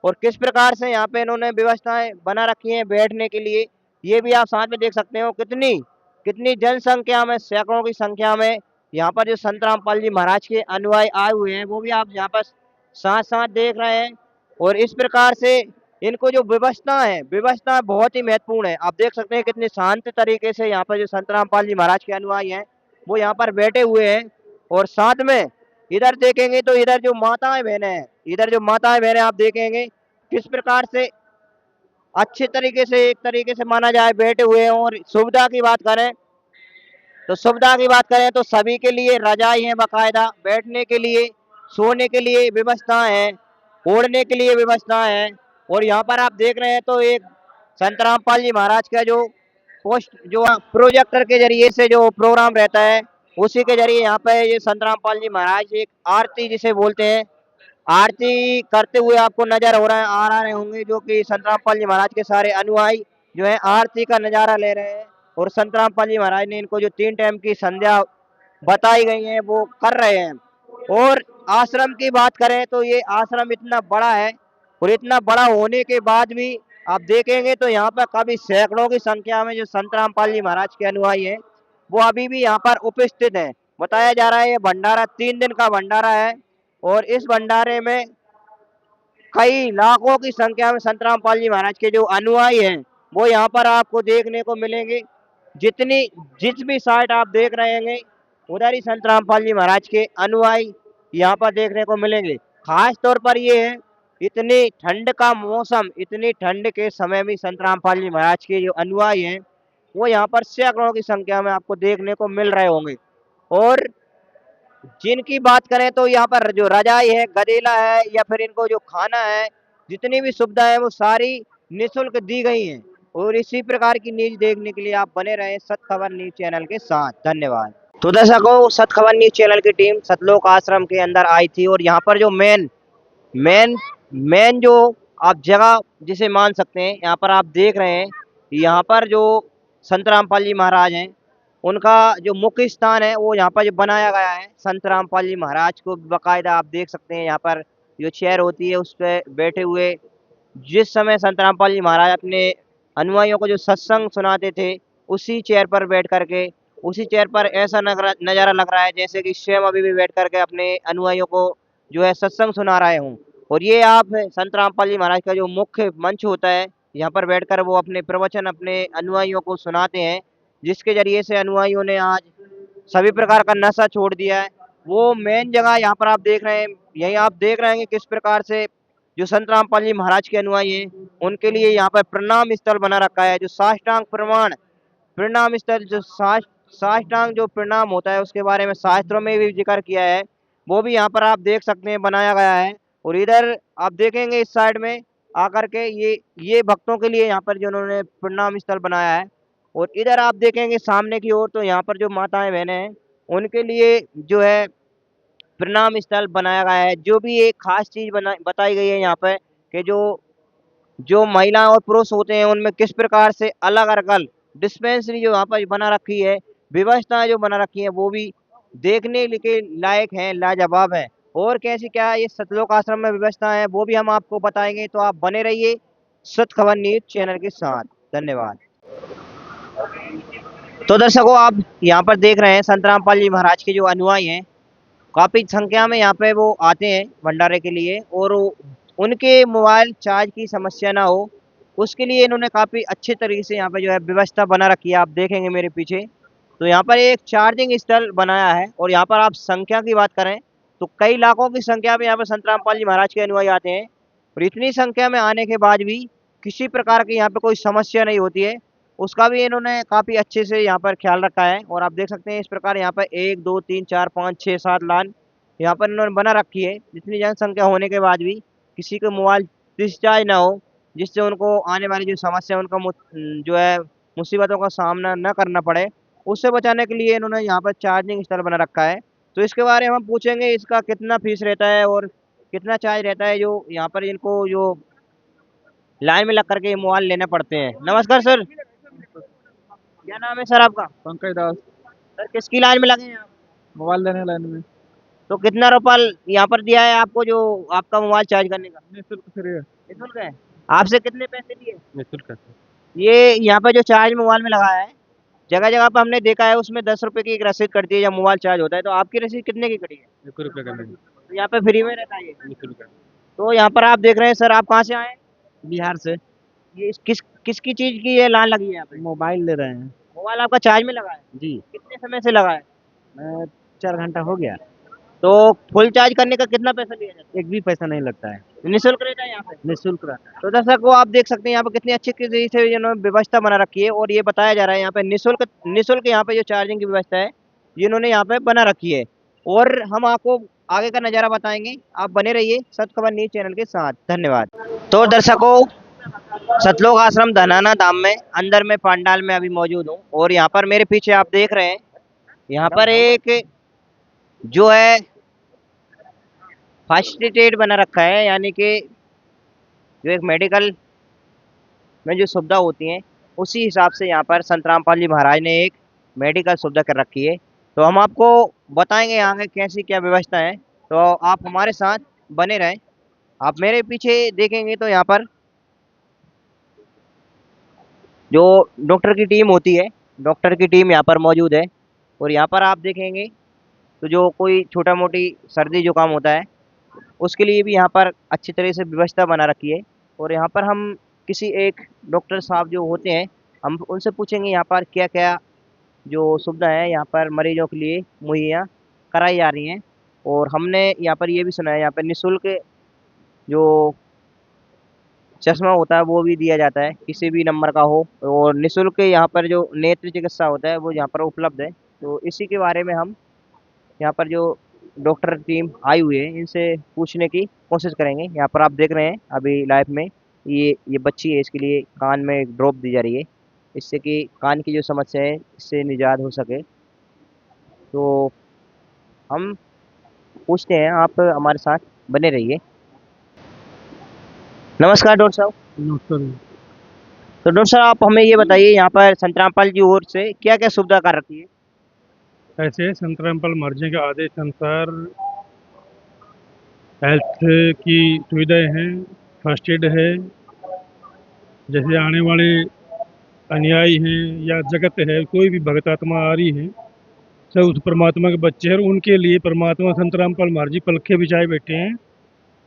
और किस प्रकार से यहाँ पे इन्होंने व्यवस्थाएं बना रखी हैं बैठने के लिए ये भी आप साथ में देख सकते हो। कितनी कितनी जनसंख्या में सैकड़ों की संख्या में यहाँ पर जो संत रामपाल जी महाराज के अनुयायी आए हुए हैं वो भी आप यहाँ पर साथ साथ देख रहे हैं। और इस प्रकार से इनको जो व्यवस्था बहुत ही महत्वपूर्ण है। आप देख सकते हैं कितने शांत तरीके से यहाँ पर जो संत रामपाल जी महाराज के अनुयायी हैं वो यहाँ पर बैठे हुए हैं। और साथ में इधर देखेंगे तो इधर जो माताएं बहनें हैं, इधर जो माताएं बहनें आप देखेंगे किस प्रकार से अच्छे तरीके से एक तरीके से माना जाए बैठे हुए हैं। और सुविधा की बात करें तो सभी के लिए रजाई है, बाकायदा बैठने के लिए सोने के लिए व्यवस्था है, ओढ़ने के लिए व्यवस्था है। और यहाँ पर आप देख रहे हैं तो एक संत रामपाल जी महाराज का जो पोस्ट जो प्रोजेक्टर के जरिए से जो प्रोग्राम रहता है उसी के जरिए यहाँ पे ये संत रामपाल जी महाराज एक आरती जिसे बोलते हैं आरती करते हुए आपको नजर आ रहे होंगे जो कि संत रामपाल जी महाराज के सारे अनुयायी जो है आरती का नजारा ले रहे हैं। और संत रामपाल जी महाराज ने इनको जो 3 टाइम की संध्या बताई गई है वो कर रहे हैं। और आश्रम की बात करें तो ये आश्रम इतना बड़ा है और इतना बड़ा होने के बाद भी आप देखेंगे तो यहाँ पर काफी सैकड़ों की संख्या में जो संत रामपाल जी महाराज के अनुयायी हैं वो अभी भी यहाँ पर उपस्थित हैं। बताया जा रहा है ये भंडारा 3 दिन का भंडारा है और इस भंडारे में कई लाखों की संख्या में संत रामपाल जी महाराज के जो अनुयायी हैं वो यहाँ पर आपको देखने को मिलेंगे। जिस भी साइड आप देख रहे होंगे उधर ही संत रामपाल जी महाराज के अनुयायी यहाँ पर देखने को मिलेंगे। खास तौर पर ये है इतनी ठंड का मौसम, इतनी ठंड के समय में संत रामपाल जी महाराज के जो अनुयायी हैं वो यहाँ पर सैकड़ों की संख्या में आपको देखने को मिल रहे होंगे। और जिनकी बात करें तो यहाँ पर जो रजाई है, गदेला है या फिर इनको जो खाना है, जितनी भी सुविधाएं है वो सारी निःशुल्क दी गई हैं। और इसी प्रकार की न्यूज देखने के लिए आप बने रहें सत खबर न्यूज चैनल के साथ। धन्यवाद। तो दर्शकों, सत खबर न्यूज चैनल की टीम सतलोक आश्रम के अंदर आई थी और यहाँ पर जो मेन मेन जो आप जगह जिसे मान सकते हैं, यहाँ पर आप देख रहे हैं यहाँ पर जो संत रामपाल जी महाराज हैं उनका जो मुख्य स्थान है वो यहाँ पर जो बनाया गया है। संत रामपाल जी महाराज को बाकायदा आप देख सकते हैं यहाँ पर जो चेयर होती है उस पर बैठे हुए जिस समय संत रामपाल जी महाराज अपने अनुयायियों को जो सत्संग सुनाते थे उसी चेयर पर बैठ करके, उसी चेयर पर ऐसा नज़ारा लग रहा है जैसे कि स्वयं अभी भी बैठ करके अपने अनुयायियों को जो है सत्संग सुना रहे हूँ। और ये आप संत रामपाल जी महाराज का जो मुख्य मंच होता है यहाँ पर बैठकर वो अपने प्रवचन अपने अनुयायियों को सुनाते हैं, जिसके जरिए से अनुयायियों ने आज सभी प्रकार का नशा छोड़ दिया है। वो मेन जगह यहाँ पर आप देख रहे हैं, यही आप देख रहे हैं कि किस प्रकार से जो संत रामपाल जी महाराज के अनुयायी हैं उनके लिए यहाँ पर प्रणाम स्थल बना रखा है। जो साष्टांग प्रणाम स्थल, जो साष्टांग जो प्रणाम होता है उसके बारे में शास्त्रों में भी जिक्र किया है, वो भी यहाँ पर आप देख सकते हैं बनाया गया है। और इधर आप देखेंगे इस साइड में आकर के ये भक्तों के लिए यहाँ पर जो उन्होंने प्रणाम स्थल बनाया है। और इधर आप देखेंगे सामने की ओर तो यहाँ पर जो माताएं बहनें हैं उनके लिए जो है प्रणाम स्थल बनाया गया है। जो भी एक खास चीज बताई गई है यहाँ पर कि जो महिला और पुरुष होते हैं उनमें किस प्रकार से अलग अलग डिस्पेंसरी जो यहाँ पर बना रखी है, व्यवस्थाएं जो बना रखी है वो भी देखने के लायक हैं, लाजवाब है। और कैसी क्या ये सतलोक आश्रम में व्यवस्था है वो भी हम आपको बताएंगे, तो आप बने रहिए सत खबर न्यूज चैनल के साथ। धन्यवाद। तो दर्शकों, आप यहाँ पर देख रहे हैं संत रामपाल जी महाराज के जो अनुयायी हैं काफी संख्या में यहाँ पे वो आते हैं भंडारे के लिए, और उनके मोबाइल चार्ज की समस्या ना हो उसके लिए इन्होंने काफी अच्छे तरीके से यहाँ पे जो है व्यवस्था बना रखी है। आप देखेंगे मेरे पीछे तो यहाँ पर एक चार्जिंग स्थल बनाया है। और यहाँ पर आप संख्या की बात करें तो कई लाखों की संख्या में यहाँ पर संत रामपाल जी महाराज के अनुयायी आते हैं। और इतनी संख्या में आने के बाद भी किसी प्रकार की यहाँ पे कोई समस्या नहीं होती है, उसका भी इन्होंने काफी अच्छे से यहाँ पर ख्याल रखा है। और आप देख सकते हैं इस प्रकार यहाँ पर 1 2 3 4 5 6 7 लाइन यहाँ पर इन्होंने बना रखी है, जितनी जनसंख्या होने के बाद भी किसी को मोबाइल डिस्चार्ज ना हो, जिससे उनको आने वाली जो समस्या उनका जो है मुसीबतों का सामना न करना पड़े, उससे बचाने के लिए इन्होंने यहाँ पर चार्जिंग स्थल बना रखा है। तो इसके बारे में हम पूछेंगे इसका कितना फीस रहता है और कितना चार्ज रहता है जो यहाँ पर इनको जो लाइन में लग करके मोबाइल लेने पड़ते हैं। नमस्कार सर, क्या नाम है सर आपका? पंकज दास। सर किसकी लाइन में लगे हैं आप? मोबाइल लेने लाइन में। तो कितना रुपया यहाँ पर दिया है आपको जो आपका मोबाइल चार्ज करने का? निःशुल्क फ्री है। निःशुल्क है। आपसे कितने पैसे लिए? निःशुल्क है। ये यहाँ पर जो चार्ज मोबाइल में लगाया है जगह जगह पर हमने देखा है उसमें 10 रुपए की एक रसीद कटती है जब मोबाइल चार्ज होता है, तो आपकी रसीद कितने की कटी है? 1 रुपये का नहीं, तो यहाँ पे फ्री में रहता है ये। निःशुल्क है। तो यहाँ पर आप देख रहे हैं सर, आप कहाँ से आए हैं? बिहार से ये किसकी चीज की ये लाइन लगी है यहाँ पे? मोबाइल ले रहे हैं मोबाइल आपका चार्ज में लगा है? जी। कितने समय से लगा है? 4 घंटा हो गया। तो फुल चार्ज करने का कितना पैसा लिया जाता है? एक भी पैसा नहीं लगता है, निःशुल्क रहता है यहाँ पे? निःशुल्क रहता है। तो दर्शकों, आप देख सकते हैं यहाँ पे कितनी अच्छी तरीके से इन्होंने व्यवस्था बना रखी है। और ये बताया जा रहा है यहाँ पे निःशुल्क यहाँ पे जो चार्जिंग की व्यवस्था है ये इन्होंने यहाँ पे बना रखी है। और हम आपको आगे का नज़ारा बताएंगे, आप बने रहिए सत खबर न्यूज चैनल के साथ। धन्यवाद। तो दर्शकों, सतलोक आश्रम धनाना धाम में अंदर में पंडाल में अभी मौजूद हूँ। और यहाँ पर मेरे पीछे आप देख रहे हैं यहाँ पर एक जो है फर्स्ट एड बना रखा है, यानी कि जो एक मेडिकल में जो सुविधा होती हैं उसी हिसाब से यहाँ पर संत रामपाल जी महाराज ने एक मेडिकल सुविधा कर रखी है। तो हम आपको बताएंगे आगे कैसी क्या व्यवस्था है, तो आप हमारे साथ बने रहें। आप मेरे पीछे देखेंगे तो यहाँ पर जो डॉक्टर की टीम होती है, डॉक्टर की टीम यहाँ पर मौजूद है। और यहाँ पर आप देखेंगे तो जो कोई छोटा मोटी सर्दी जुकाम होता है उसके लिए भी यहाँ पर अच्छी तरह से व्यवस्था बना रखी है। और यहाँ पर हम किसी एक डॉक्टर साहब जो होते हैं, हम उनसे पूछेंगे यहाँ पर क्या क्या जो सुविधा है यहाँ पर मरीजों के लिए मुहैया कराई जा रही हैं। और हमने यहाँ पर ये भी सुना है यहाँ पर निःशुल्क जो चश्मा होता है वो भी दिया जाता है, किसी भी नंबर का हो। और निःशुल्क यहाँ पर जो नेत्र चिकित्सा होता है वो यहाँ पर उपलब्ध है। तो इसी के बारे में हम यहाँ पर जो डॉक्टर टीम आई हुई है इनसे पूछने की कोशिश करेंगे। यहाँ पर आप देख रहे हैं अभी लाइव में ये बच्ची है, इसके लिए कान में एक ड्रॉप दी जा रही है, इससे कि कान की जो समस्या है इससे निजात हो सके। तो हम पूछते हैं, आप हमारे साथ बने रहिए। नमस्कार डॉक्टर साहब। नमस्कार। तो डॉक्टर साहब आप हमें ये बताइए यहाँ पर संतरामपाल की ओर से क्या क्या सुविधा कर रखी है? ऐसे संतरामपाल मर्जी के आदेश अनुसार हेल्थ की सुविधाएं हैं, फर्स्ट एड है। जैसे आने वाले अनुयायी हैं या जगत है, कोई भी भगत आत्मा आ रही है, सब उस परमात्मा के बच्चे हैं और उनके लिए परमात्मा संतरामपाल मार्जी पलखे बिछाए बैठे हैं।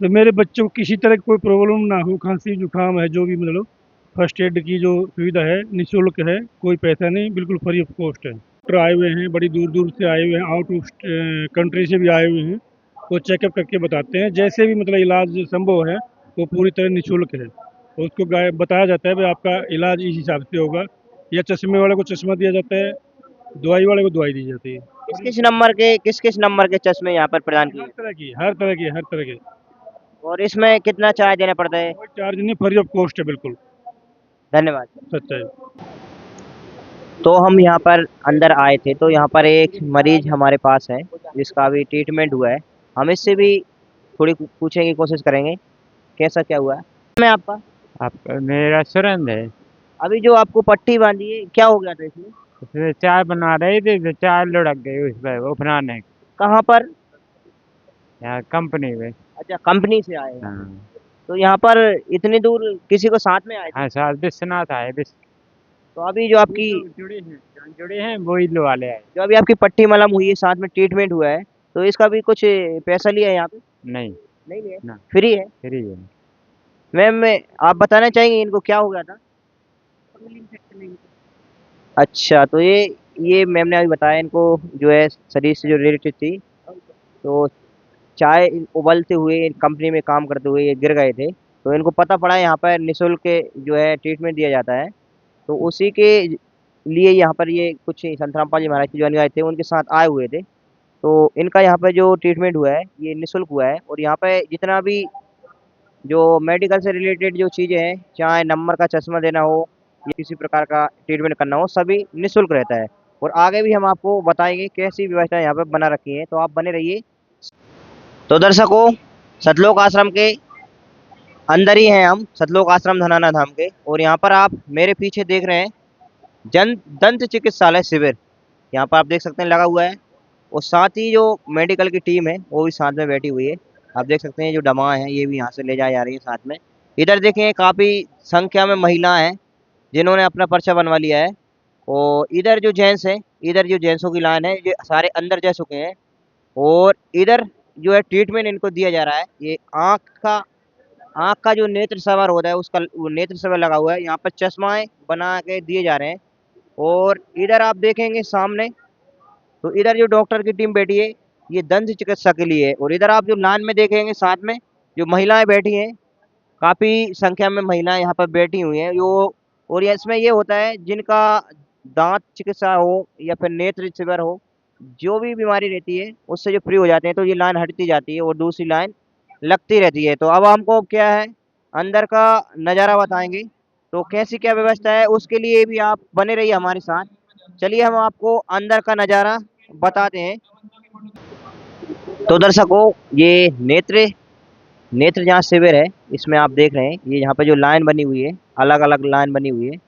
तो मेरे बच्चों को किसी तरह की कोई प्रॉब्लम ना हो, खांसी जुकाम है जो भी, मतलब फर्स्ट एड की जो सुविधा है निःशुल्क है, कोई पैसा नहीं, बिल्कुल फ्री ऑफ कॉस्ट है। डॉक्टर आए हुए हैं, बड़ी दूर दूर से आए हुए हैं, आउट ऑफ कंट्री से भी आए हुए हैं, वो चेकअप करके बताते हैं। जैसे भी मतलब इलाज संभव है वो पूरी तरह निःशुल्क है। तो उसको बताया जाता है भाई आपका इलाज इस हिसाब से होगा, या चश्मे वाले को चश्मा दिया जाता है, दवाई वाले को दवाई दी जाती है। किस किस नंबर के चश्मे यहाँ पर प्रदान किए हर जाते तरह की हर तरह की हर तरह के, हैं? और इसमें कितना चार्ज देना पड़ता है? कोई चार्ज नहीं, फ्री ऑफ कॉस्ट है, बिल्कुल धन्यवाद। सच्चाई। तो हम यहाँ पर अंदर आए थे तो यहाँ पर एक मरीज हमारे पास है जिसका अभी ट्रीटमेंट हुआ है। हम इससे भी थोड़ी पूछने की कोशिश करेंगे कैसा क्या हुआ है। मैं आपका आप मेरा सुरेंद्र है। अभी जो आपको पट्टी बांधी है क्या हो गया था इसमें? उसमें चाय बना रही थी तो चाय लुढ़क गई उस पर उफराने। कहाँ पर? यहाँ कंपनी में। अच्छा, कंपनी से आए हैं। हाँ तो यहाँ पर इतनी दूर किसी को साथ में आए थे? हाँ, साथ विश्वनाथ आए। तो अभी जो आपकी जुड़े हैं वही लो वाले आए। जो अभी आपकी पट्टी मलम हुई है, साथ में ट्रीटमेंट हुआ है, तो इसका भी कुछ पैसा लिया है यहाँ पे? नहीं नहीं लिया? ना, फ्री है? फ्री है। मैम आप बताना चाहेंगे इनको क्या हो गया था? अच्छा, तो ये मैम ने अभी बताया इनको जो है शरीर से जो रिलेटेड थी, तो चाय उबलते हुए कंपनी में काम करते हुए ये गिर गए थे। तो इनको पता पड़ा यहाँ पर निःशुल्क जो है ट्रीटमेंट दिया जाता है, तो उसी के लिए यहाँ पर ये कुछ संत रामपाल जी महाराज के जो अनुयायी थे उनके साथ आए हुए थे। तो इनका यहाँ पे जो ट्रीटमेंट हुआ है ये निःशुल्क हुआ है। और यहाँ पे जितना भी जो मेडिकल से रिलेटेड जो चीज़ें हैं, चाहे नंबर का चश्मा देना हो या किसी प्रकार का ट्रीटमेंट करना हो, सभी निःशुल्क रहता है। और आगे भी हम आपको बताएंगे कैसी व्यवस्था यहाँ पे बना रखी है, तो आप बने रहिए। तो दर्शकों, सतलोक आश्रम के अंदर ही हैं हम, सतलोक आश्रम धनाना धाम के। और यहाँ पर आप मेरे पीछे देख रहे हैं दंत चिकित्सालय शिविर, यहाँ पर आप देख सकते हैं लगा हुआ है। और साथ ही जो मेडिकल की टीम है वो भी साथ में बैठी हुई है। आप देख सकते हैं जो दवा है ये भी यहाँ से ले जाई जा रही है साथ में। इधर देखें काफ़ी संख्या में महिलाएं हैं जिन्होंने अपना पर्चा बनवा लिया है। और इधर जो जेंट्स हैं, इधर जो जेंट्सों की लाइन है, ये सारे अंदर जा चुके हैं। और इधर जो है ट्रीटमेंट इनको दिया जा रहा है। ये आँख का जो नेत्र सवर होता है उसका वो नेत्र सवर लगा हुआ है, यहाँ पर चश्माएं बना के दिए जा रहे हैं। और इधर आप देखेंगे सामने, तो इधर जो डॉक्टर की टीम बैठी है ये दंत चिकित्सा के लिए है। और इधर आप जो लाइन में देखेंगे साथ में जो महिलाएं बैठी हैं, काफ़ी संख्या में महिलाएं यहाँ पर बैठी हुई हैं। जो और इसमें ये होता है जिनका दांत चिकित्सा हो या फिर नेत्र शिविर हो, जो भी बीमारी रहती है उससे जो फ्री हो जाते हैं, तो ये लाइन हटती जाती है और दूसरी लाइन लगती रहती है। तो अब हमको क्या है अंदर का नज़ारा बताएंगे, तो कैसी क्या व्यवस्था है उसके लिए भी आप बने रहिए हमारे साथ। चलिए हम आपको अंदर का नज़ारा बताते हैं। तो दर्शकों, ये नेत्र जहाँ शिविर है इसमें आप देख रहे हैं ये यहाँ पे जो लाइन बनी हुई है, अलग अलग लाइन बनी हुई है।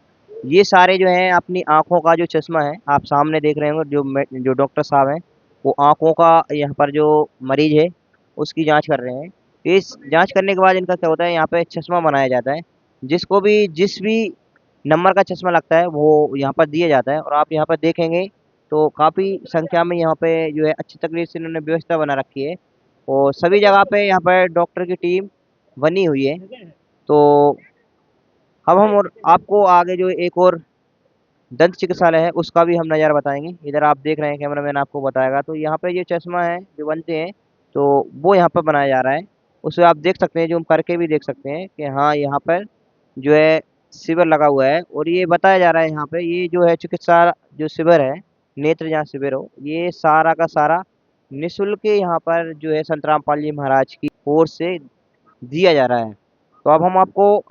ये सारे जो हैं अपनी आँखों का जो चश्मा है आप सामने देख रहे होंगे, जो डॉक्टर साहब हैं वो आँखों का यहाँ पर जो मरीज है उसकी जांच कर रहे हैं। इस जांच करने के बाद इनका क्या होता है, यहाँ पे चश्मा बनाया जाता है। जिसको भी जिस भी नंबर का चश्मा लगता है वो यहाँ पर दिया जाता है। और आप यहाँ पर देखेंगे तो काफ़ी संख्या में यहाँ पे जो है अच्छी तरीके से इन्होंने व्यवस्था बना रखी है। और सभी जगह पे यहाँ पर डॉक्टर की टीम बनी हुई है। तो अब हम और आपको आगे जो एक और दंत चिकित्सालय है उसका भी हम नज़ारा बताएंगे। इधर आप देख रहे हैं, कैमरामैन आपको बताएगा। तो यहाँ पे ये चश्मा है जो बनते हैं, तो वो यहाँ पर बनाया जा रहा है। उसे आप देख सकते हैं, जूम करके भी देख सकते हैं कि हाँ यहाँ पर जो है शिविर लगा हुआ है। और ये बताया जा रहा है यहाँ पे ये जो है चिकित्सा जो शिविर है, नेत्र जांच शिविर हो, ये सारा का सारा निःशुल्क यहाँ पर जो है संत रामपाल जी महाराज की ओर से दिया जा रहा है। तो अब हम आपको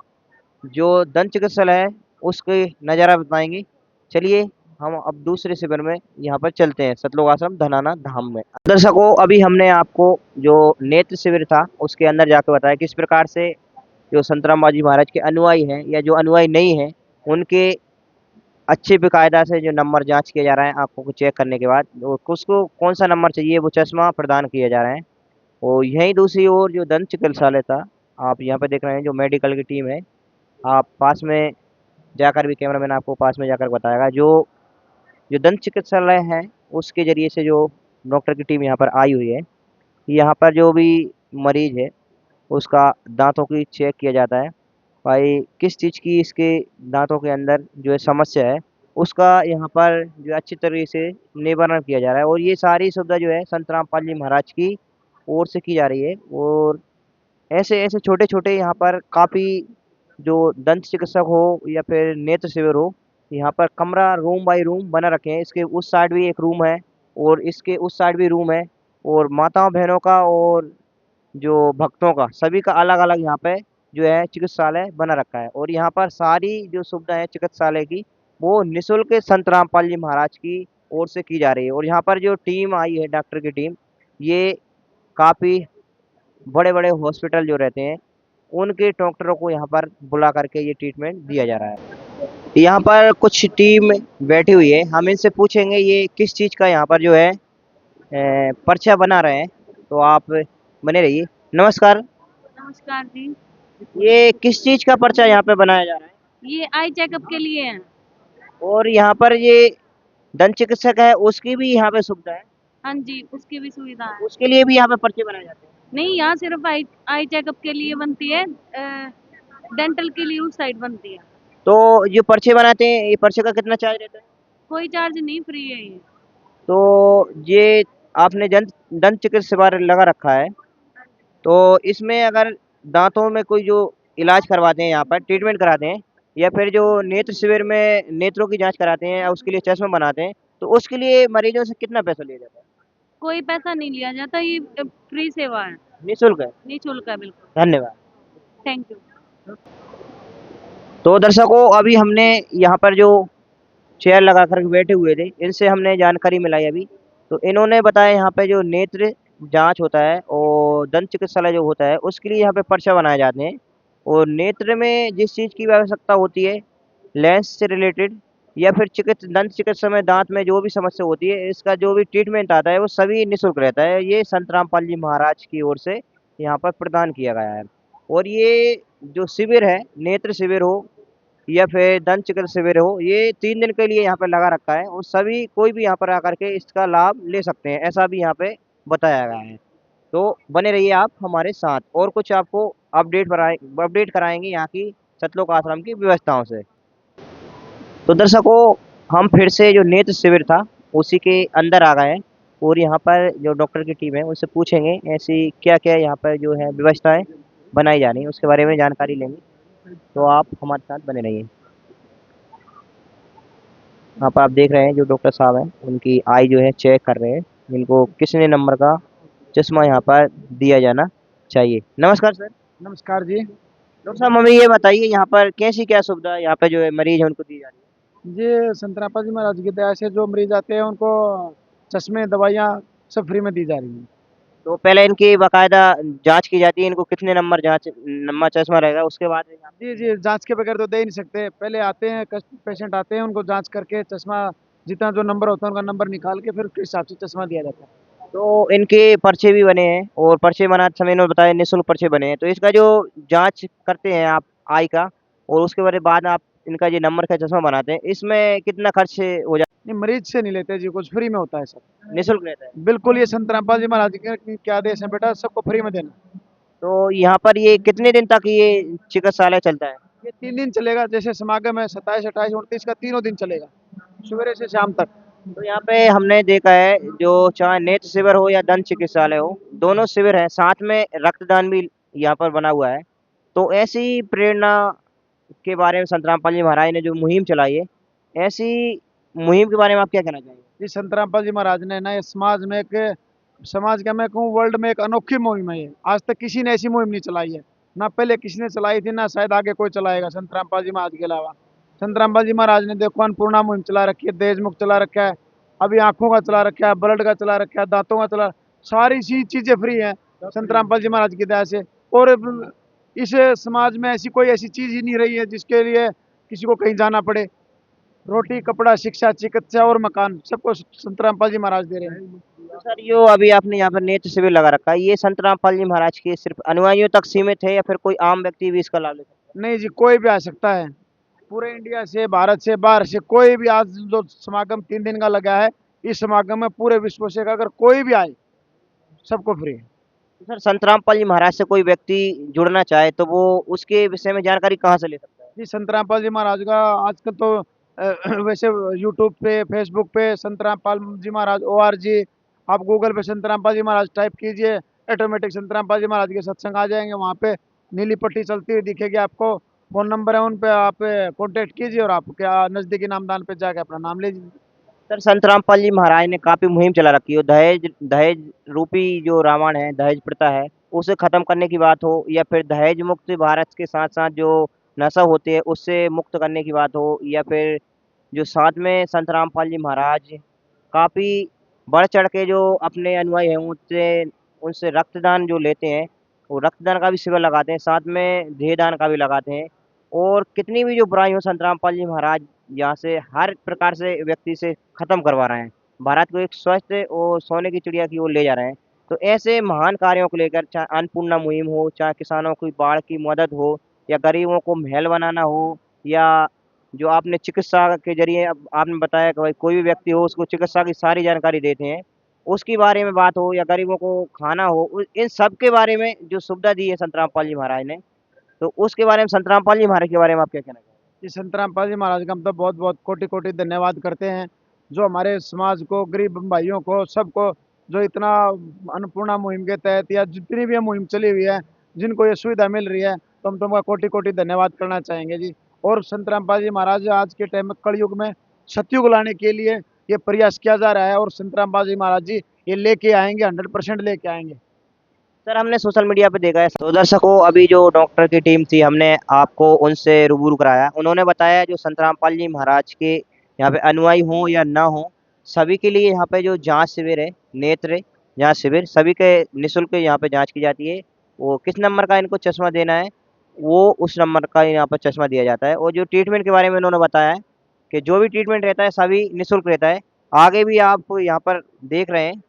जो दंत चिकित्सालय है उसके नज़ारा बताएंगे। चलिए हम अब दूसरे शिविर में यहाँ पर चलते हैं, सतलोक आश्रम धनाना धाम में। दर्शकों, अभी हमने आपको जो नेत्र शिविर था उसके अंदर जाकर बताया किस प्रकार से जो संत रामपाल जी महाराज के अनुयायी हैं या जो अनुयायी नहीं हैं उनके अच्छे बेकायदा से जो नंबर जांच किया जा रहा है आंखों को चेक करने के बाद, और उसको कौन सा नंबर चाहिए वो चश्मा प्रदान किया जा रहा है। और यहीं दूसरी ओर जो दंत चिकित्सालय था, आप यहाँ पे देख रहे हैं जो मेडिकल की टीम है। आप पास में जाकर भी कैमरामैन आपको पास में जाकर बताएगा। जो जो दंत चिकित्सालय है उसके ज़रिए से जो डॉक्टर की टीम यहाँ पर आई हुई है, यहाँ पर जो भी मरीज़ है उसका दाँतों की चेक किया जाता है। भाई किस चीज़ की इसके दाँतों के अंदर जो है समस्या है उसका यहाँ पर जो अच्छी तरीके से निवारण किया जा रहा है। और ये सारी सुविधा जो है संत रामपाल जी महाराज की ओर से की जा रही है। और ऐसे-ऐसे छोटे-छोटे यहाँ पर काफ़ी जो दंत चिकित्सक हो या फिर नेत्र शिविर हो, यहाँ पर कमरा रूम बाई रूम बना रखे हैं। इसके उस साइड भी एक रूम है और इसके उस साइड भी रूम है। और माताओं बहनों का और जो भक्तों का सभी का अलग-अलग यहाँ पे जो है चिकित्सालय बना रखा है। और यहाँ पर सारी जो सुविधा है चिकित्सालय की वो निःशुल्क संत रामपाल जी महाराज की ओर से की जा रही है। और यहाँ पर जो टीम आई है डॉक्टर की टीम, ये काफ़ी बड़े-बड़े हॉस्पिटल जो रहते हैं उनके डॉक्टरों को यहाँ पर बुला करके ये ट्रीटमेंट दिया जा रहा है। यहाँ पर कुछ टीम बैठी हुई है, हम इनसे पूछेंगे ये किस चीज़ का यहाँ पर जो है पर्चा बना रहे हैं। तो आप बने रहिए। नमस्कार, नमस्कार जी। ये किस चीज़ का पर्चा यहाँ पे बनाया जा रहा है? ये आई चेकअप के लिए है। और यहाँ पर ये दंत चिकित्सक है उसकी भी यहाँ पे सुविधा है? हाँ जी, उसकी भी सुविधा है। उसके लिए भी यहाँ पे पर्चे बनाए जाते हैं? नहीं, यहाँ सिर्फ आई आई चेकअप के लिए बनती है। डेंटल के लिए उस साइड बनती है। तो जो पर्चे बनाते हैं ये पर्चे का कितना चार्ज रहता है? कोई चार्ज नहीं, फ्री है ये। तो ये आपने दंत दंत चिकित्सा शिविर लगा रखा है, तो इसमें अगर दांतों में कोई जो इलाज करवाते हैं यहाँ पर ट्रीटमेंट कराते हैं या फिर जो नेत्र शिविर में नेत्रों की जांच कराते हैं या उसके लिए चश्मा बनाते हैं, तो उसके लिए मरीजों से कितना पैसा लिया जाता है? कोई पैसा नहीं लिया जाता, ये फ्री सेवा है। निःशुल्क है? निःशुल्क है बिल्कुल। धन्यवाद। Thank you. तो दर्शकों, अभी हमने यहाँ पर जो चेयर लगा कर बैठे हुए थे इनसे हमने जानकारी मिलाई अभी। तो इन्होंने बताया यहाँ पे जो नेत्र जांच होता है और दंत चिकित्सालय जो होता है उसके लिए यहाँ पे पर्चा बनाए जाते हैं। और नेत्र में जिस चीज़ की आवश्यकता होती है लेंस से रिलेटेड या फिर दंत चिकित्सा में दांत में जो भी समस्या होती है इसका जो भी ट्रीटमेंट आता है वो सभी निःशुल्क रहता है। ये संत रामपाल जी महाराज की ओर से यहाँ पर प्रदान किया गया है। और ये जो शिविर है, नेत्र शिविर हो या फिर दंत चिकित्सा शिविर हो, ये 3 दिन के लिए यहाँ पे लगा रखा है और सभी कोई भी यहाँ पर आकर के इसका लाभ ले सकते हैं, ऐसा भी यहाँ पे बताया गया है। तो बने रहिए आप हमारे साथ, और कुछ आपको अपडेट कराएंगे यहाँ की सतलोक आश्रम की व्यवस्थाओं से। तो दर्शकों, हम फिर से जो नेत्र शिविर था उसी के अंदर आ गए हैं और यहाँ पर जो डॉक्टर की टीम है उससे पूछेंगे ऐसी क्या-क्या यहाँ पर जो है व्यवस्थाएं बनाई जा रही हैं उसके बारे में जानकारी लेंगे। तो आप हमारे साथ बने रहिए। यहाँ पर आप देख रहे हैं जो डॉक्टर साहब हैं उनकी आई जो है चेक कर रहे हैं, इनको कितने नंबर का चश्मा यहाँ पर दिया जाना चाहिए। नमस्कार सर। नमस्कार जी। डॉक्टर साहब, हमें ये बताइए यहाँ पर कैसी क्या सुविधा यहाँ पे जो है मरीज है उनको दी जा रही है? ये संत रामपाल जी महाराज की दया से जो मरीज आते हैं उनको चश्मे दवाइयाँ सब फ्री में दी जा रही हैं। तो पहले इनकी बाकायदा जांच की जाती है, इनको कितने नंबर चश्मा रहेगा उसके बाद जी जी, जांच के बगैर तो दे ही नहीं सकते। पहले आते हैं पेशेंट आते हैं, उनको जांच करके चश्मा जितना जो नंबर होता है उनका नंबर निकाल के फिर उसके हिसाब से चश्मा दिया जाता है। तो इनके पर्चे भी बने हैं और पर्चे बनाते समय इन्होंने बताया निःशुल्क पर्चे बने हैं। तो इसका जो जाँच करते हैं आप आई का और उसके बारे बाद आप इनका ये नंबर का चश्मा बनाते हैं, इसमें कितना खर्च हो जाता नहीं, मरीज से नहीं लेते जी, कुछ फ्री में होता है सब। है? निःशुल्क रहता है। बिल्कुल, ये संत रामपाल जी महाराज के क्या आदेश है बेटा, सबको फ्री में देना। तो यहाँ पर ये कितने दिन तक ये चिकित्सालय चलता है? ये 3 दिन चलेगा, जैसे समागम है 27, 28, 29 का तीनों दिन चलेगा, सवेरे से शाम तक। तो यहाँ पे हमने देखा है जो चाहे नेत्र शिविर हो या दंत चिकित्सालय हो, दोनों शिविर हैं, साथ में रक्तदान भी यहाँ पर बना हुआ है। तो ऐसी प्रेरणा के बारे में संत रामपाल जी महाराज ने जो मुहिम चलाई है, ऐसी मुहिम के बारे में आप क्या कहना चाहेंगे? जी, संत रामपाल जी महाराज ने ना ये समाज क्या मैं कहूँ, वर्ल्ड में एक अनोखी मुहिम है ये। आज तक किसी ने ऐसी मुहिम नहीं चलाई है, ना पहले किसी ने चलाई थी, ना शायद आगे कोई चलाएगा संत रामपाल जी महाराज के अलावा। संत रामपाल जी महाराज ने देखो अन्नपूर्णा मुहिम चला रखी है, दहेज मुक्त चला रखा है, अभी आंखों का चला रखा है, ब्लड का चला रखा है, दांतों का चला, सारी सी चीजें फ्री हैं संत रामपाल जी महाराज की दया से। और इस समाज में ऐसी कोई ऐसी चीज ही नहीं रही है जिसके लिए किसी को कहीं जाना पड़े। रोटी, कपड़ा, शिक्षा, चिकित्सा और मकान सबको संत रामपाल जी महाराज दे रहे हैं। तो सर यो अभी आपने यहाँ पर नेत्र शिविर लगा रखा है, ये संत रामपाल जी महाराज के सिर्फ अनुयायियों तक सीमित है या फिर कोई आम व्यक्ति भी इसका लाभ ले सकता नहीं जी, कोई भी आ सकता है, पूरे इंडिया से, भारत से, बाहर से कोई भी। आज जो समागम 3 दिन का लगा है, इस समागम में पूरे विश्व से अगर कोई भी आए, सबको फ्री है। है? तो सर संत रामपाल जी महाराज से कोई व्यक्ति जुड़ना चाहे तो वो उसके विषय में जानकारी कहाँ से ले सकता है? जी, संत रामपाल जी महाराज का आजकल तो वैसे यूट्यूब पे, फेसबुक पे संत रामपाल जी महाराज ORG, आप गूगल पे संत रामपाल जी महाराज टाइप कीजिए, ऑटोमेटिक संत रामपाल जी महाराज के सत्संग आ जाएंगे। वहाँ पे नीली पट्टी चलती हुई दिखेगी आपको, फ़ोन नंबर है, उन पे आप कॉन्टेक्ट कीजिए और आप क्या नज़दीकी नामदान पे जाके अपना नाम ले लीजिए। सर संत रामपाल जी महाराज ने काफी मुहिम चला रखी है, दहेज दहेज रूपी जो रावण है, दहेज प्रथा है, उसे खत्म करने की बात हो या फिर दहेज मुक्त भारत के साथ साथ जो नशा होती है उससे मुक्त करने की बात हो या फिर जो साथ में संत रामपाल जी महाराज काफी बढ़ चढ़ के जो अपने अनुयायी हैं उनसे उनसे रक्तदान जो लेते हैं, वो रक्तदान का भी शिविर लगाते हैं, साथ में देहदान का भी लगाते हैं। और कितनी भी जो बुराई हो संत रामपाल जी महाराज यहाँ से हर प्रकार से व्यक्ति से खत्म करवा रहे हैं, भारत को एक स्वस्थ और सोने की चिड़िया की ओर ले जा रहे हैं। तो ऐसे महान कार्यों को लेकर चाहे अन्नपूर्णा मुहिम हो, चाहे किसानों की बाढ़ की मदद हो या गरीबों को महल बनाना हो या जो आपने चिकित्सा के जरिए अब आपने बताया कि भाई कोई भी व्यक्ति हो उसको चिकित्सा की सारी जानकारी देते हैं, उसके बारे में बात हो या गरीबों को खाना हो, इन सब के बारे में जो सुविधा दी है संत रामपाल जी महाराज ने, तो उसके बारे में संत रामपाल जी महाराज के बारे में आप क्या कहना चाहेंगे? जी, संत रामपाल जी महाराज का हम तो बहुत बहुत कोटि कोटि धन्यवाद करते हैं, जो हमारे समाज को, गरीब भाइयों को, सबको जो इतना अन्नपूर्णा मुहिम के तहत या जितनी भी मुहिम चली हुई है, जिनको ये सुविधा मिल रही है, तो हम तुमका कोटि कोटि धन्यवाद करना चाहेंगे जी। और संत रामपाल जी महाराज आज के टाइम में कलयुग में सतयुग लाने के लिए ये प्रयास किया जा रहा है और संत रामपाल जी महाराज जी ये लेके आएंगे, 100% लेके आएंगे। सर हमने सोशल मीडिया पे देखा है, तो दर्शकों अभी जो डॉक्टर की टीम थी हमने आपको उनसे रूबरू कराया, उन्होंने बताया जो संत रामपाल जी महाराज के यहाँ पे अनुयायी हों या ना हो, सभी के लिए यहाँ पे जो जांच शिविर है, नेत्र जांच शिविर, सभी के निःशुल्क यहाँ पे जांच की जाती है। वो किस नंबर का इनको चश्मा देना है, वो उस नंबर का यहाँ पर चश्मा दिया जाता है। और जो ट्रीटमेंट के बारे में उन्होंने बताया है कि जो भी ट्रीटमेंट रहता है सभी निःशुल्क रहता है। आगे भी आप यहाँ पर देख रहे हैं,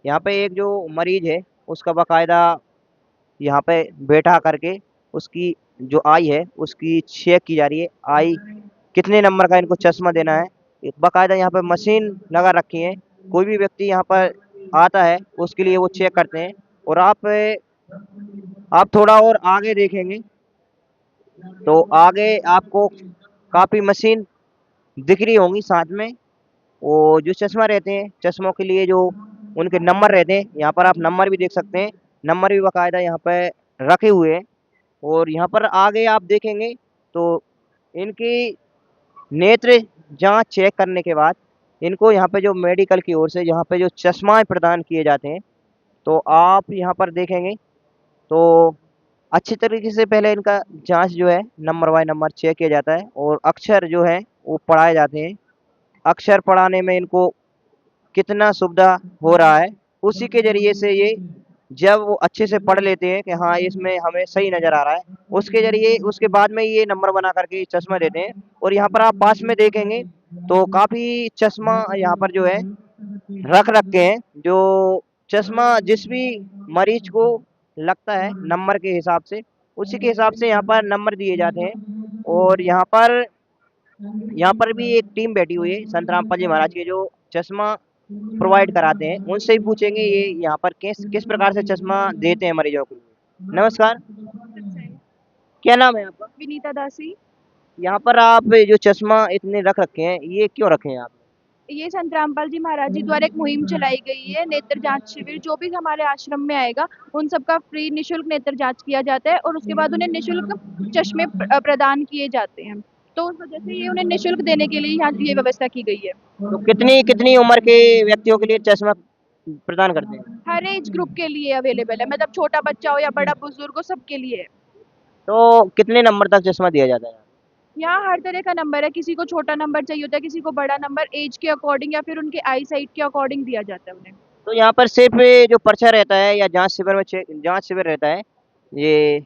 यहाँ पे एक जो मरीज है उसका बाकायदा यहाँ पे बैठा करके उसकी जो आई है उसकी चेक की जा रही है, आई कितने नंबर का इनको चश्मा देना है। एक बाकायदा यहाँ पे मशीन लगा रखी है, कोई भी व्यक्ति यहाँ पर आता है उसके लिए वो चेक करते हैं। और आप थोड़ा और आगे देखेंगे तो आगे आपको काफ़ी मशीन दिख रही होंगी साथ में। वो जो चश्मा रहते हैं, चश्मों के लिए जो उनके नंबर रहते हैं, यहाँ पर आप नंबर भी देख सकते हैं, नंबर भी बाकायदा यहाँ पे रखे हुए हैं। और यहाँ पर आगे आप देखेंगे तो इनकी नेत्र जांच चेक करने के बाद इनको यहाँ पे जो मेडिकल की ओर से यहाँ पे जो चश्मा प्रदान किए जाते हैं, तो आप यहाँ पर देखेंगे तो अच्छी तरीके से पहले इनका जांच जो है नंबर बाय नंबर चेक किया जाता है और अक्षर जो है वो पढ़ाए जाते हैं। अक्षर पढ़ाने में इनको कितना सुविधा हो रहा है, उसी के ज़रिए से ये जब वो अच्छे से पढ़ लेते हैं कि हाँ, इसमें हमें सही नज़र आ रहा है, उसके ज़रिए उसके बाद में ये नंबर बना कर के चश्मा देते हैं। और यहाँ पर आप पास में देखेंगे तो काफ़ी चश्मा यहाँ पर जो है रख रखे हैं, जो चश्मा जिस भी मरीज को लगता है नंबर के हिसाब से, उसी के हिसाब से यहाँ पर नंबर दिए जाते हैं। और यहाँ पर भी एक टीम बैठी हुई है संत रामपाल जी महाराज के, जो चश्मा प्रोवाइड कराते हैं। उनसे ही पूछेंगे ये यहाँ पर किस किस प्रकार से चश्मा देते हैं मरीजों को। नमस्कार, क्या नाम है आपका? विनीता दासी। यहाँ पर आप जो चश्मा इतने रख रखे हैं, ये क्यों रखे हैं आप? ये संत रामपाल जी महाराज जी द्वारा एक मुहिम चलाई गई है, नेत्र जांच शिविर। जो भी हमारे आश्रम में आएगा उन सबका फ्री निशुल्क नेत्र जांच किया जाता है और उसके बाद उन्हें निशुल्क चश्मे प्रदान किए जाते हैं। तो उस वजह से ये उन्हें निशुल्क देने के लिए यहाँ ये व्यवस्था की गई है। तो कितनी कितनी उम्र के व्यक्तियों के लिए चश्मा प्रदान करते हैं? हर एज ग्रुप के लिए अवेलेबल है, मतलब छोटा बच्चा हो या बड़ा बुजुर्ग हो, सबके लिए है। तो कितने नंबर तक चश्मा दिया जाता है? यहाँ हर तरह का नंबर है, किसी को छोटा नंबर चाहिए होता है, किसी को बड़ा नंबर, एज के अकॉर्डिंग या फिर उनके आई साइट के अकॉर्डिंग दिया जाता है उन्हें। तो यहाँ पर सिर्फ जो पर्चा रहता है या जांच शिविर में जांच शिविर रहता है, ये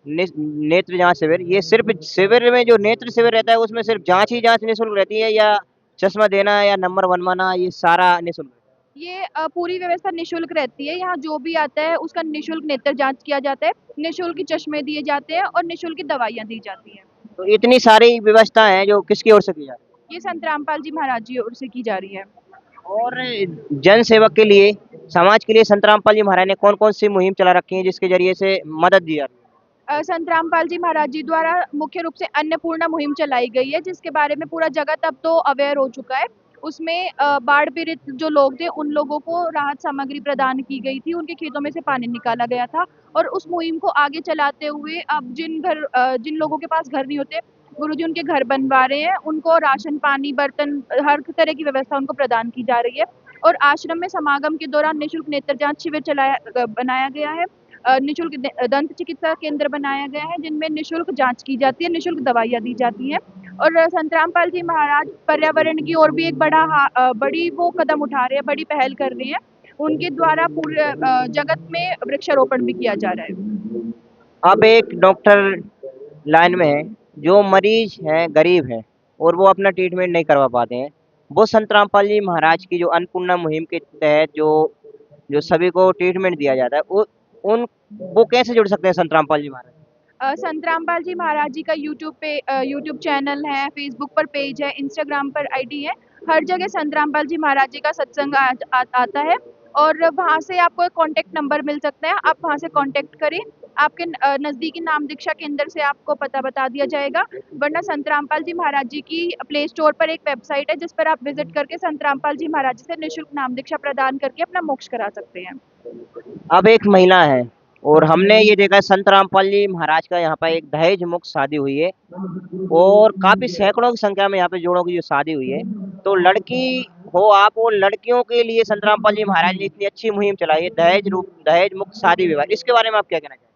नेत्र जांच शिविर, ये सिर्फ शिविर में जो नेत्र शिविर रहता है उसमें सिर्फ जांच ही जांच निःशुल्क रहती है, या चश्मा देना या नंबर बनवाना ये सारा निःशुल्क? ये पूरी व्यवस्था निशुल्क रहती है। यहाँ जो भी आता है उसका निशुल्क नेत्र जांच किया जाता है, निशुल्क चश्मे दिए जाते हैं और निशुल्क दवाइयाँ दी जाती हैं। तो इतनी सारी व्यवस्था है जो किसकी ओर से की जा रही है? ये संत रामपाल जी महाराज जी ओर से की जा रही है। और जन सेवक के लिए, समाज के लिए संत रामपाल जी महाराज ने कौन कौन सी मुहिम चला रखी है जिसके जरिए से मदद दी जा रही है? संत रामपाल जी महाराज जी द्वारा मुख्य रूप से अन्नपूर्णा मुहिम चलाई गई है, जिसके बारे में पूरा जगत अब तो अवेयर हो चुका है। उसमें बाढ़ पीड़ित जो लोग थे उन लोगों को राहत सामग्री प्रदान की गई थी, उनके खेतों में से पानी निकाला गया था। और उस मुहिम को आगे चलाते हुए अब जिन लोगों के पास घर नहीं होते, गुरुजी उनके घर बनवा रहे हैं, उनको राशन पानी बर्तन हर तरह की व्यवस्था उनको प्रदान की जा रही है। और आश्रम में समागम के दौरान निशुल्क नेत्र जांच शिविर बनाया गया है। निशुल्क दंत चिकित्सा केंद्र बनाया गया है, जिनमें निशुल्क जांच की जाती है, निशुल्क दवाइयाँ दी जाती हैं। और संत रामपाल जी महाराज पर्यावरण की ओर भी एक बड़ी वो कदम उठा रहे हैं, बड़ी पहल कर रहे हैं। उनके द्वारा पूरे जगत में वृक्षारोपण भी किया जा रहा है। अब एक डॉक्टर लाइन में है, जो मरीज हैं, गरीब हैं और वो अपना ट्रीटमेंट नहीं करवा पाते हैं, वो संत रामपाल जी महाराज की जो अन्नपूर्णा मुहिम के तहत जो जो सभी को ट्रीटमेंट दिया जाता है, वो कैसे जुड़ सकते हैं संत रामपाल जी महाराज? संत रामपाल जी महाराज जी का यूट्यूब चैनल है, फेसबुक पर पेज है, इंस्टाग्राम पर आईडी है। हर जगह संत रामपाल जी महाराज जी का सत्संग आता है और वहाँ से आपको एक कॉन्टैक्ट नंबर मिल सकता है, आप वहाँ से कॉन्टैक्ट करें। आपके नज़दीकी नाम दीक्षा केंद्र से आपको पता बता दिया जाएगा, वरना संत रामपाल जी महाराज जी की प्ले स्टोर पर एक वेबसाइट है, जिस पर आप विजिट करके संत रामपाल जी महाराज जी से निःशुल्क नाम दीक्षा प्रदान करके अपना मोक्ष करा सकते हैं। अब एक महिला है और हमने ये देखा है संत रामपाल जी महाराज का यहाँ पर एक दहेज मुक्त शादी हुई है और काफी सैकड़ों की संख्या में यहाँ पे जोड़ों की जो शादी हुई है। तो लड़की हो आप, और लड़कियों के लिए संत रामपाल जी महाराज ने इतनी अच्छी मुहिम चलाई है, दहेज मुक्त शादी विवाह, इसके बारे में आप क्या कहना चाहेंगे?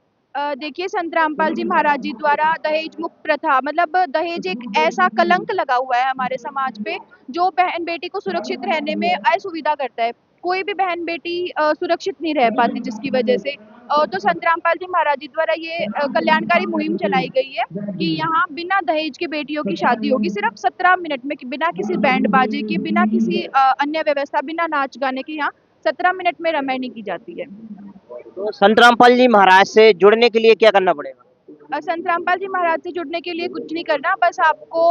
देखिए, संत रामपाल जी महाराज जी द्वारा दहेज मुक्त प्रथा, मतलब दहेज एक ऐसा कलंक लगा हुआ है हमारे समाज पे, जो बहन बेटी को सुरक्षित रहने में असुविधा करता है। कोई भी बहन बेटी सुरक्षित नहीं रह पाती, जिसकी वजह से तो संत रामपाल जी महाराज जी द्वारा ये कल्याणकारी मुहिम चलाई गई है कि यहाँ बिना दहेज के बेटियों की शादी होगी, सिर्फ 17 मिनट में, बिना किसी बैंड बाजे के, बिना किसी अन्य व्यवस्था, बिना नाच गाने के। यहाँ 17 मिनट में रमैनी की जाती है। तो संत रामपाल जी महाराज से जुड़ने के लिए क्या करना पड़ेगा? संत रामपाल जी महाराज से जुड़ने के लिए कुछ नहीं करना, बस आपको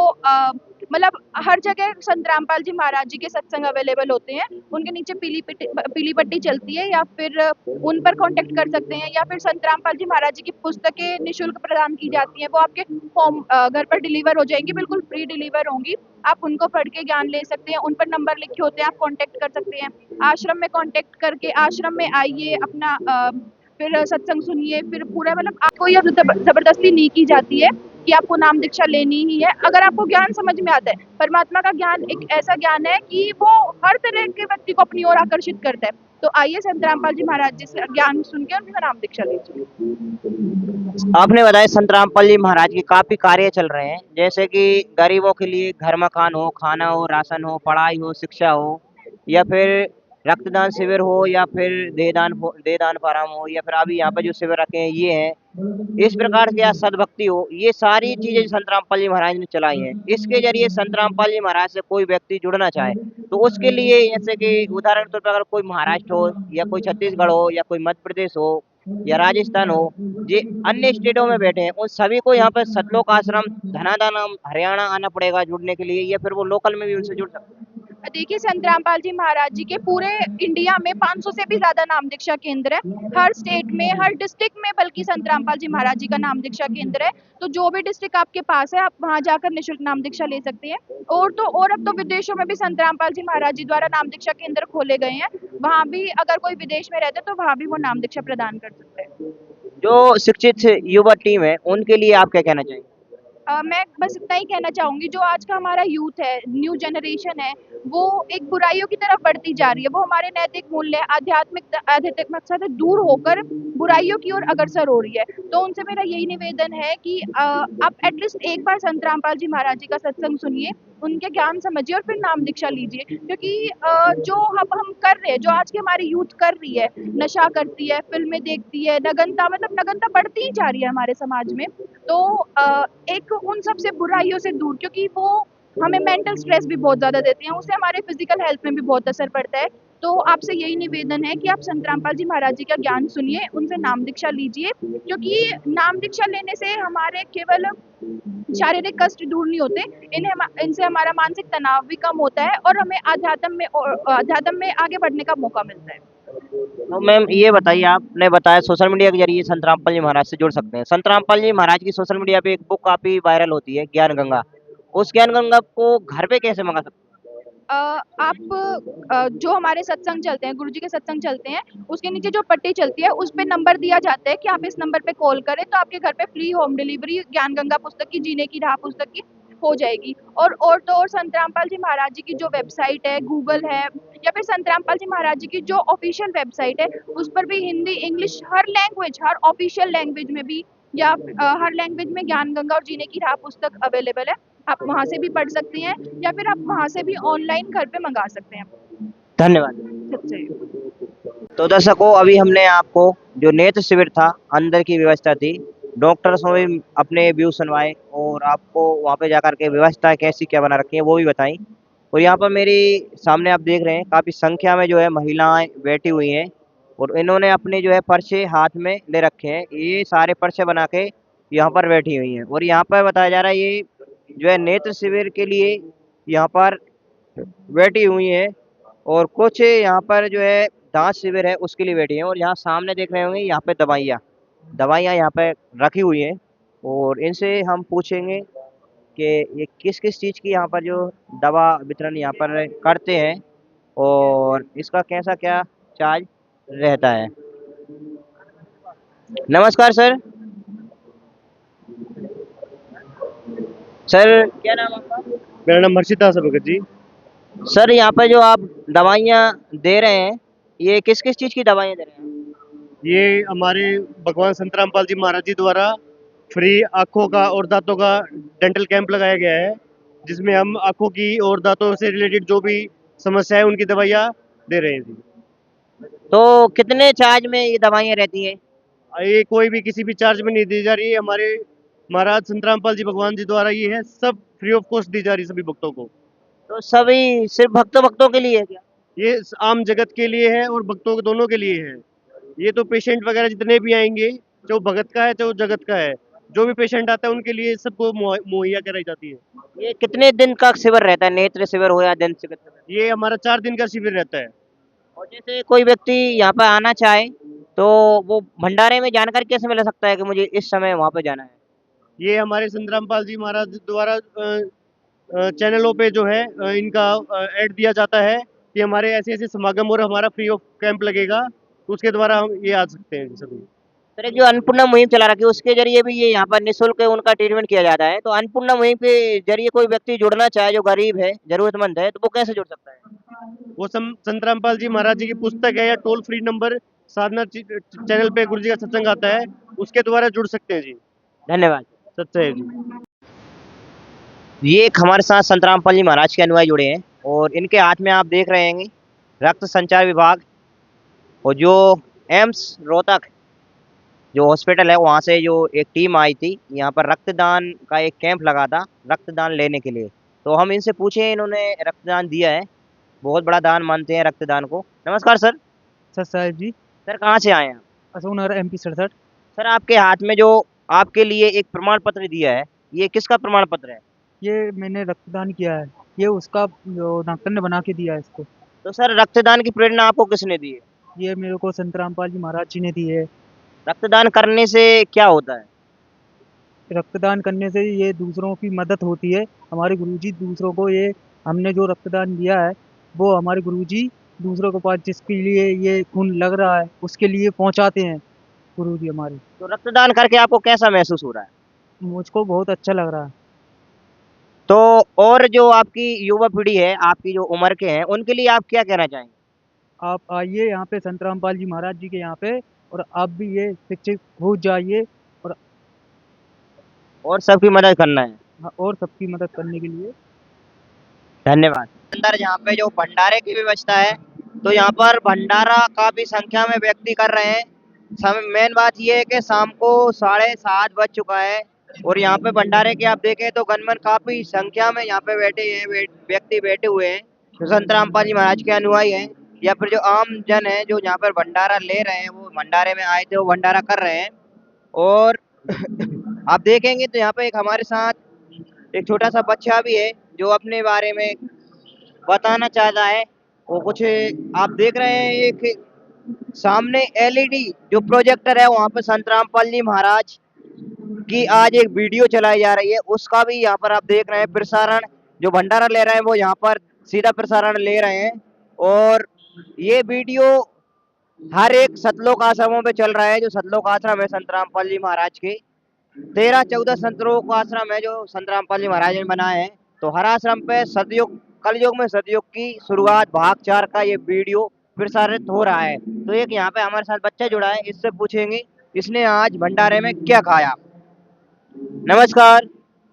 मतलब हर जगह संत रामपाल जी महाराज जी के सत्संग अवेलेबल होते हैं, उनके नीचे पीली पट्टी चलती है, या फिर उन पर कांटेक्ट कर सकते हैं, या फिर संत रामपाल जी महाराज जी की पुस्तकें निःशुल्क प्रदान की जाती हैं, वो आपके घर पर डिलीवर हो जाएंगी, बिल्कुल फ्री डिलीवर होंगी। आप उनको पढ़ के ज्ञान ले सकते हैं, उन पर नंबर लिखे होते हैं, आप कांटेक्ट कर सकते हैं। आश्रम में कांटेक्ट करके आश्रम में आइए, अपना फिर सत्संग सुनिए, फिर पूरा, मतलब आपको यह जबरदस्ती नहीं की जाती है कि आपको नाम दीक्षा लेनी ही है। अगर आपको ज्ञान समझ में आता है, परमात्मा का ज्ञान एक ऐसा ज्ञान है कि वो हर तरह के व्यक्ति को अपनी ओर आकर्षित करता है। तो आइए संत रामपाल जी महाराज जी से ज्ञान सुन के उनका नाम दीक्षा लीजिए। आपने बताया संत रामपाल जी महाराज के काफी कार्य चल रहे हैं, जैसे कि गरीबों के लिए घर मकान हो, खाना हो, राशन हो, पढ़ाई हो, शिक्षा हो, या फिर रक्तदान शिविर हो, या फिर देहदान फार्म हो, या फिर अभी यहाँ पे जो शिविर रखे हैं ये हैं, इस प्रकार की या सद्भक्ति हो, ये सारी चीजें संत रामपाल जी महाराज ने चलाई हैं। इसके जरिए संत रामपाल जी महाराज से कोई व्यक्ति जुड़ना चाहे तो उसके लिए जैसे कि उदाहरण के तौर पर अगर कोई महाराष्ट्र हो या कोई छत्तीसगढ़ हो या कोई मध्य प्रदेश हो या राजस्थान हो, ये अन्य स्टेटों में बैठे हैं, उन सभी को यहाँ पर सतलोक आश्रम धनाधानम हरियाणा आना पड़ेगा जुड़ने के लिए, या फिर वो लोकल में भी उनसे जुड़ सकते हैं। देखिए, संत रामपाल जी महाराज जी के पूरे इंडिया में 500 से भी ज़्यादा नाम दीक्षा केंद्र है। हर स्टेट में, हर डिस्ट्रिक्ट में बल्कि संत रामपाल जी महाराज जी का नाम दीक्षा केंद्र है। तो जो भी डिस्ट्रिक्ट आपके पास है, आप वहाँ जाकर निःशुल्क नाम दीक्षा ले सकते हैं। और अब तो विदेशों में भी संत रामपाल जी महाराज जी द्वारा नाम दीक्षा केंद्र खोले गए हैं। वहाँ भी अगर कोई विदेश में रहते तो वहाँ भी वो नाम दीक्षा प्रदान कर सकते हैं। जो शिक्षित युवा टीम है उनके लिए आप क्या कहना चाहेंगे? मैं बस इतना ही कहना चाहूँगी, जो आज का हमारा यूथ है, न्यू जनरेशन है, वो एक बुराइयों की तरफ बढ़ती जा रही है। वो हमारे नैतिक मूल्य, आध्यात्मिकता से दूर होकर बुराइयों की ओर अग्रसर हो रही है। तो उनसे मेरा यही निवेदन है कि आप एटलीस्ट एक बार संत रामपाल जी महाराज जी का सत्संग सुनिए, उनके ज्ञान समझिए और फिर नाम दीक्षा लीजिए। क्योंकि जो हम कर रहे हैं, जो आज की हमारी यूथ कर रही है, नशा करती है, फ़िल्में देखती है, नग्नता बढ़ती ही जा रही है हमारे समाज में। तो एक उन सब से बुराइयों से दूर, क्योंकि वो हमें मेंटल स्ट्रेस भी बहुत ज़्यादा देती हैं, उससे हमारे फिजिकल हेल्थ में भी बहुत असर पड़ता है। तो आपसे यही निवेदन है कि आप संत रामपाल जी महाराज जी का ज्ञान सुनिए, उनसे नाम दीक्षा लीजिए, क्योंकि नाम दीक्षा लेने से हमारे केवल शारीरिक कष्ट दूर नहीं होते, इनसे हमारा मानसिक तनाव भी कम होता है और हमें अध्यात्म में आगे बढ़ने का मौका मिलता है। तो मैम ये बताइए, आपने बताया सोशल मीडिया के जरिए संत रामपाल जी महाराज से जुड़ सकते हैं। संत रामपाल जी महाराज की सोशल मीडिया पे एक बुक काफी वायरल होती है, ज्ञान गंगा। उस ज्ञान गंगा को घर पे कैसे मंगा सकते हैं? आप जो हमारे सत्संग चलते हैं, गुरुजी के सत्संग चलते हैं, उसके नीचे जो पट्टी चलती है उस पे नंबर दिया जाता है कि आप इस नंबर पे कॉल करें तो आपके घर पे फ्री होम डिलीवरी ज्ञान गंगा पुस्तक की, जीने की राह पुस्तक की हो जाएगी। और संत रामपाल जी महाराज जी की जो वेबसाइट है, गूगल है, या फिर संत रामपाल जी महाराज जी की जो ऑफिशियल वेबसाइट है, उस पर भी हिंदी, इंग्लिश, हर ऑफिशियल लैंग्वेज में भी, या हर लैंग्वेज में ज्ञान गंगा और जीने की राह पुस्तक अवेलेबल है। आप वहाँ से भी पढ़ सकते हैं या फिर आप वहाँ से भी ऑनलाइन घर पे मंगा सकते हैं। धन्यवाद। सच्चाई। तो दर्शकों, अभी हमने आपको जो नेत्र शिविर था, अंदर की व्यवस्था थी, डॉक्टर्स ने भी अपने व्यू सुनवाए और आपको वहाँ पे जाकर के व्यवस्था कैसी क्या बना रखी है वो भी बताई। और यहाँ पर मेरी सामने आप देख रहे हैं काफ़ी संख्या में जो है महिलाएं बैठी हुई हैं और इन्होंने अपने जो है पर्चे हाथ में ले रखे हैं। ये सारे पर्चे बना के यहाँ पर बैठी हुई हैं और यहाँ पर बताया जा रहा है ये जो है नेत्र शिविर के लिए यहाँ पर बैठी हुई हैं और कुछ यहाँ पर जो है दांत शिविर है उसके लिए बैठी हैं। और यहाँ सामने देख रहे होंगे यहाँ पे दवाइयाँ यहाँ पे रखी हुई हैं और इनसे हम पूछेंगे कि ये किस किस चीज़ की यहाँ पर जो दवा वितरण यहाँ पर करते हैं और इसका कैसा क्या चार्ज रहता है। नमस्कार सर। सर क्या नाम आपका? मेरा नाम हर्षिदास है भगत जी। सर यहाँ पर जो आप दवाइयाँ दे रहे हैं, ये किस किस चीज़ की दवाइयाँ दे रहे हैं? ये हमारे भगवान संत रामपाल जी महाराज जी द्वारा फ्री आँखों का और दांतों का डेंटल कैंप लगाया गया है, जिसमें हम आँखों की और दांतों से रिलेटेड जो भी समस्या है उनकी दवाइयाँ दे रहे हैं जी। तो कितने चार्ज में ये दवाइयाँ रहती हैं? ये कोई भी किसी भी चार्ज में नहीं दी जा रही है, हमारे महाराज संत रामपाल जी भगवान जी द्वारा ये है, सब फ्री ऑफ कॉस्ट दी जा रही है सभी भक्तों को। तो सभी सिर्फ भक्तों के लिए है क्या? ये आम जगत के लिए है और भक्तों के दोनों के लिए है। ये तो पेशेंट वगैरह जितने भी आएंगे, चाहे वो भगत का है चाहे वो जगत का है, जो भी पेशेंट आता है उनके लिए सबको मुहैया कराई जाती है। ये कितने दिन का शिविर रहता है, नेत्र शिविर हो या दिन शिविर? ये हमारा 4 दिन का शिविर रहता है। और जैसे कोई व्यक्ति यहाँ पर आना चाहे तो वो भंडारे में जानकारी कैसे मिल सकता है कि मुझे इस समय वहाँ पे जाना है? ये हमारे संत रामपाल जी महाराज द्वारा चैनलों पे जो है इनका ऐड दिया जाता है कि हमारे ऐसे ऐसे समागम और हमारा फ्री ऑफ कैंप लगेगा, तो उसके द्वारा हम ये आ सकते हैं सभी। सर जो अन्नपूर्णा मुहिम चला रखी है उसके जरिए भी ये यहाँ पर निःशुल्क उनका ट्रीटमेंट किया जाता है। तो अन्नपूर्णा मुहिम के जरिए कोई व्यक्ति जुड़ना चाहे जो गरीब है, जरूरतमंद है, तो वो कैसे जुड़ सकता है? वो संत रामपाल जी महाराज जी की पुस्तक है या टोल फ्री नंबर साधना चैनल पे गुरु जी का सत्संग आता है, उसके द्वारा जुड़ सकते हैं जी। धन्यवाद। सच्चा है जी। ये एक हमारे साथ संत रामपाल जी महाराज के अनुयायी जुड़े हैं और इनके हाथ में आप देख रहे हैं रक्त संचार विभाग और जो एम्स रोहतक जो हॉस्पिटल है वहाँ से जो एक टीम आई थी यहाँ पर रक्तदान का एक कैंप लगा था रक्तदान लेने के लिए। तो हम इनसे पूछे, इन्होंने रक्तदान दिया है, बहुत बड़ा दान मानते हैं रक्तदान को। नमस्कार सर। सर साहिब जी, सर कहाँ से आए हैं आप? असोनर MP 67। सर आपके हाथ में जो आपके लिए एक प्रमाण पत्र दिया है, ये किसका प्रमाण पत्र है? ये मैंने रक्तदान किया है, ये उसका जो डॉक्टर ने बना के दिया है इसको। तो सर रक्तदान की प्रेरणा आपको किसने दी है? ये मेरे को संत रामपाल जी महाराज जी ने दी है। रक्तदान करने से क्या होता है? रक्तदान करने से ये दूसरों की मदद होती है। हमारे गुरुजी दूसरों को ये हमने जो रक्तदान दिया है वो हमारे गुरुजी दूसरों के पास जिसके लिए ये खून लग रहा है उसके लिए पहुंचाते हैं गुरुजी हमारे। तो रक्तदान करके आपको कैसा महसूस हो रहा है? मुझको बहुत अच्छा लग रहा है। तो और जो आपकी युवा पीढ़ी है, आपकी जो उम्र के हैं, उनके लिए आप क्या कहना चाहेंगे? आप आइए यहाँ पे संत रामपाल जी महाराज जी के यहाँ पे और आप भी ये शिक्षित हो जाइए और सबकी मदद करना है। और सबकी मदद करने के लिए। धन्यवाद। अंदर यहाँ पे जो भंडारे की व्यवस्था है, तो यहाँ पर भंडारा काफी संख्या में व्यक्ति कर रहे हैं। मेन बात ये है कि शाम को 7:30 बज चुका है और यहाँ पे भंडारे के आप देखें तो गणमन काफी संख्या में यहाँ पे बैठे हैं, व्यक्ति बैठे हुए हैं जो संत रामपाल जी महाराज के अनुयायी हैं, या फिर जो आम जन है जो यहाँ पर भंडारा ले रहे हैं, वो भंडारे में आए थे, वो भंडारा कर रहे हैं। और आप देखेंगे तो यहाँ पे एक हमारे साथ एक छोटा सा बच्चा भी है जो अपने बारे में बताना चाहता है। वो कुछ आप देख रहे हैं, एक सामने LED जो प्रोजेक्टर है वहाँ पे संत रामपाल जी महाराज की आज एक वीडियो चलाई जा रही है, उसका भी यहाँ पर आप देख रहे हैं प्रसारण। जो भंडारा ले रहे हैं वो यहाँ पर सीधा प्रसारण ले रहे हैं और ये वीडियो हर एक सतलोक आश्रमों पे चल रहा है। जो सतलोक आश्रम है संत रामपाल जी महाराज के 13-14 सतलोक आश्रम है जो संत रामपाल जी महाराज ने बनाए हैं। तो हर आश्रम पे सतयुग कलयुग में सतयुग की शुरुआत भाग 4 का ये वीडियो प्रसारित हो रहा है। तो एक यहाँ पे हमारे साथ बच्चा जुड़ा है, इससे पूछेंगे इसने आज भंडारे में क्या खाया। नमस्कार।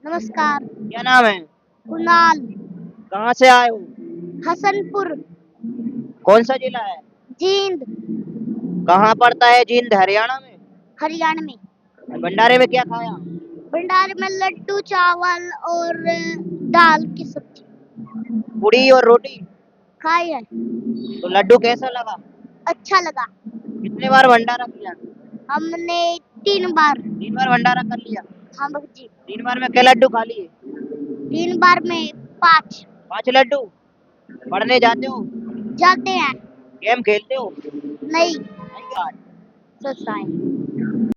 नमस्कार। क्या नाम है? कुणाल। कहाँ से आए हो? हसनपुर। कौन सा जिला है? जींद। कहाँ पड़ता है जींद? हरियाणा में। हरियाणा में। भंडारे में क्या खाया? भंडारे में लड्डू, चावल और दाल की सब्जी, पूड़ी और रोटी खाई है। तो लड्डू कैसा लगा? अच्छा लगा। कितने बार भंडारा किया? हमने 3 बार। 3 बार भंडारा कर लिया? हाँ जी। 3 बार में क्या लड्डू खा लिए? 3 बार में 5। 5 लड्डू। पढ़ने जाते हो? जाते हैं। गेम खेलते हो? नहीं। नहीं। सच्चाई।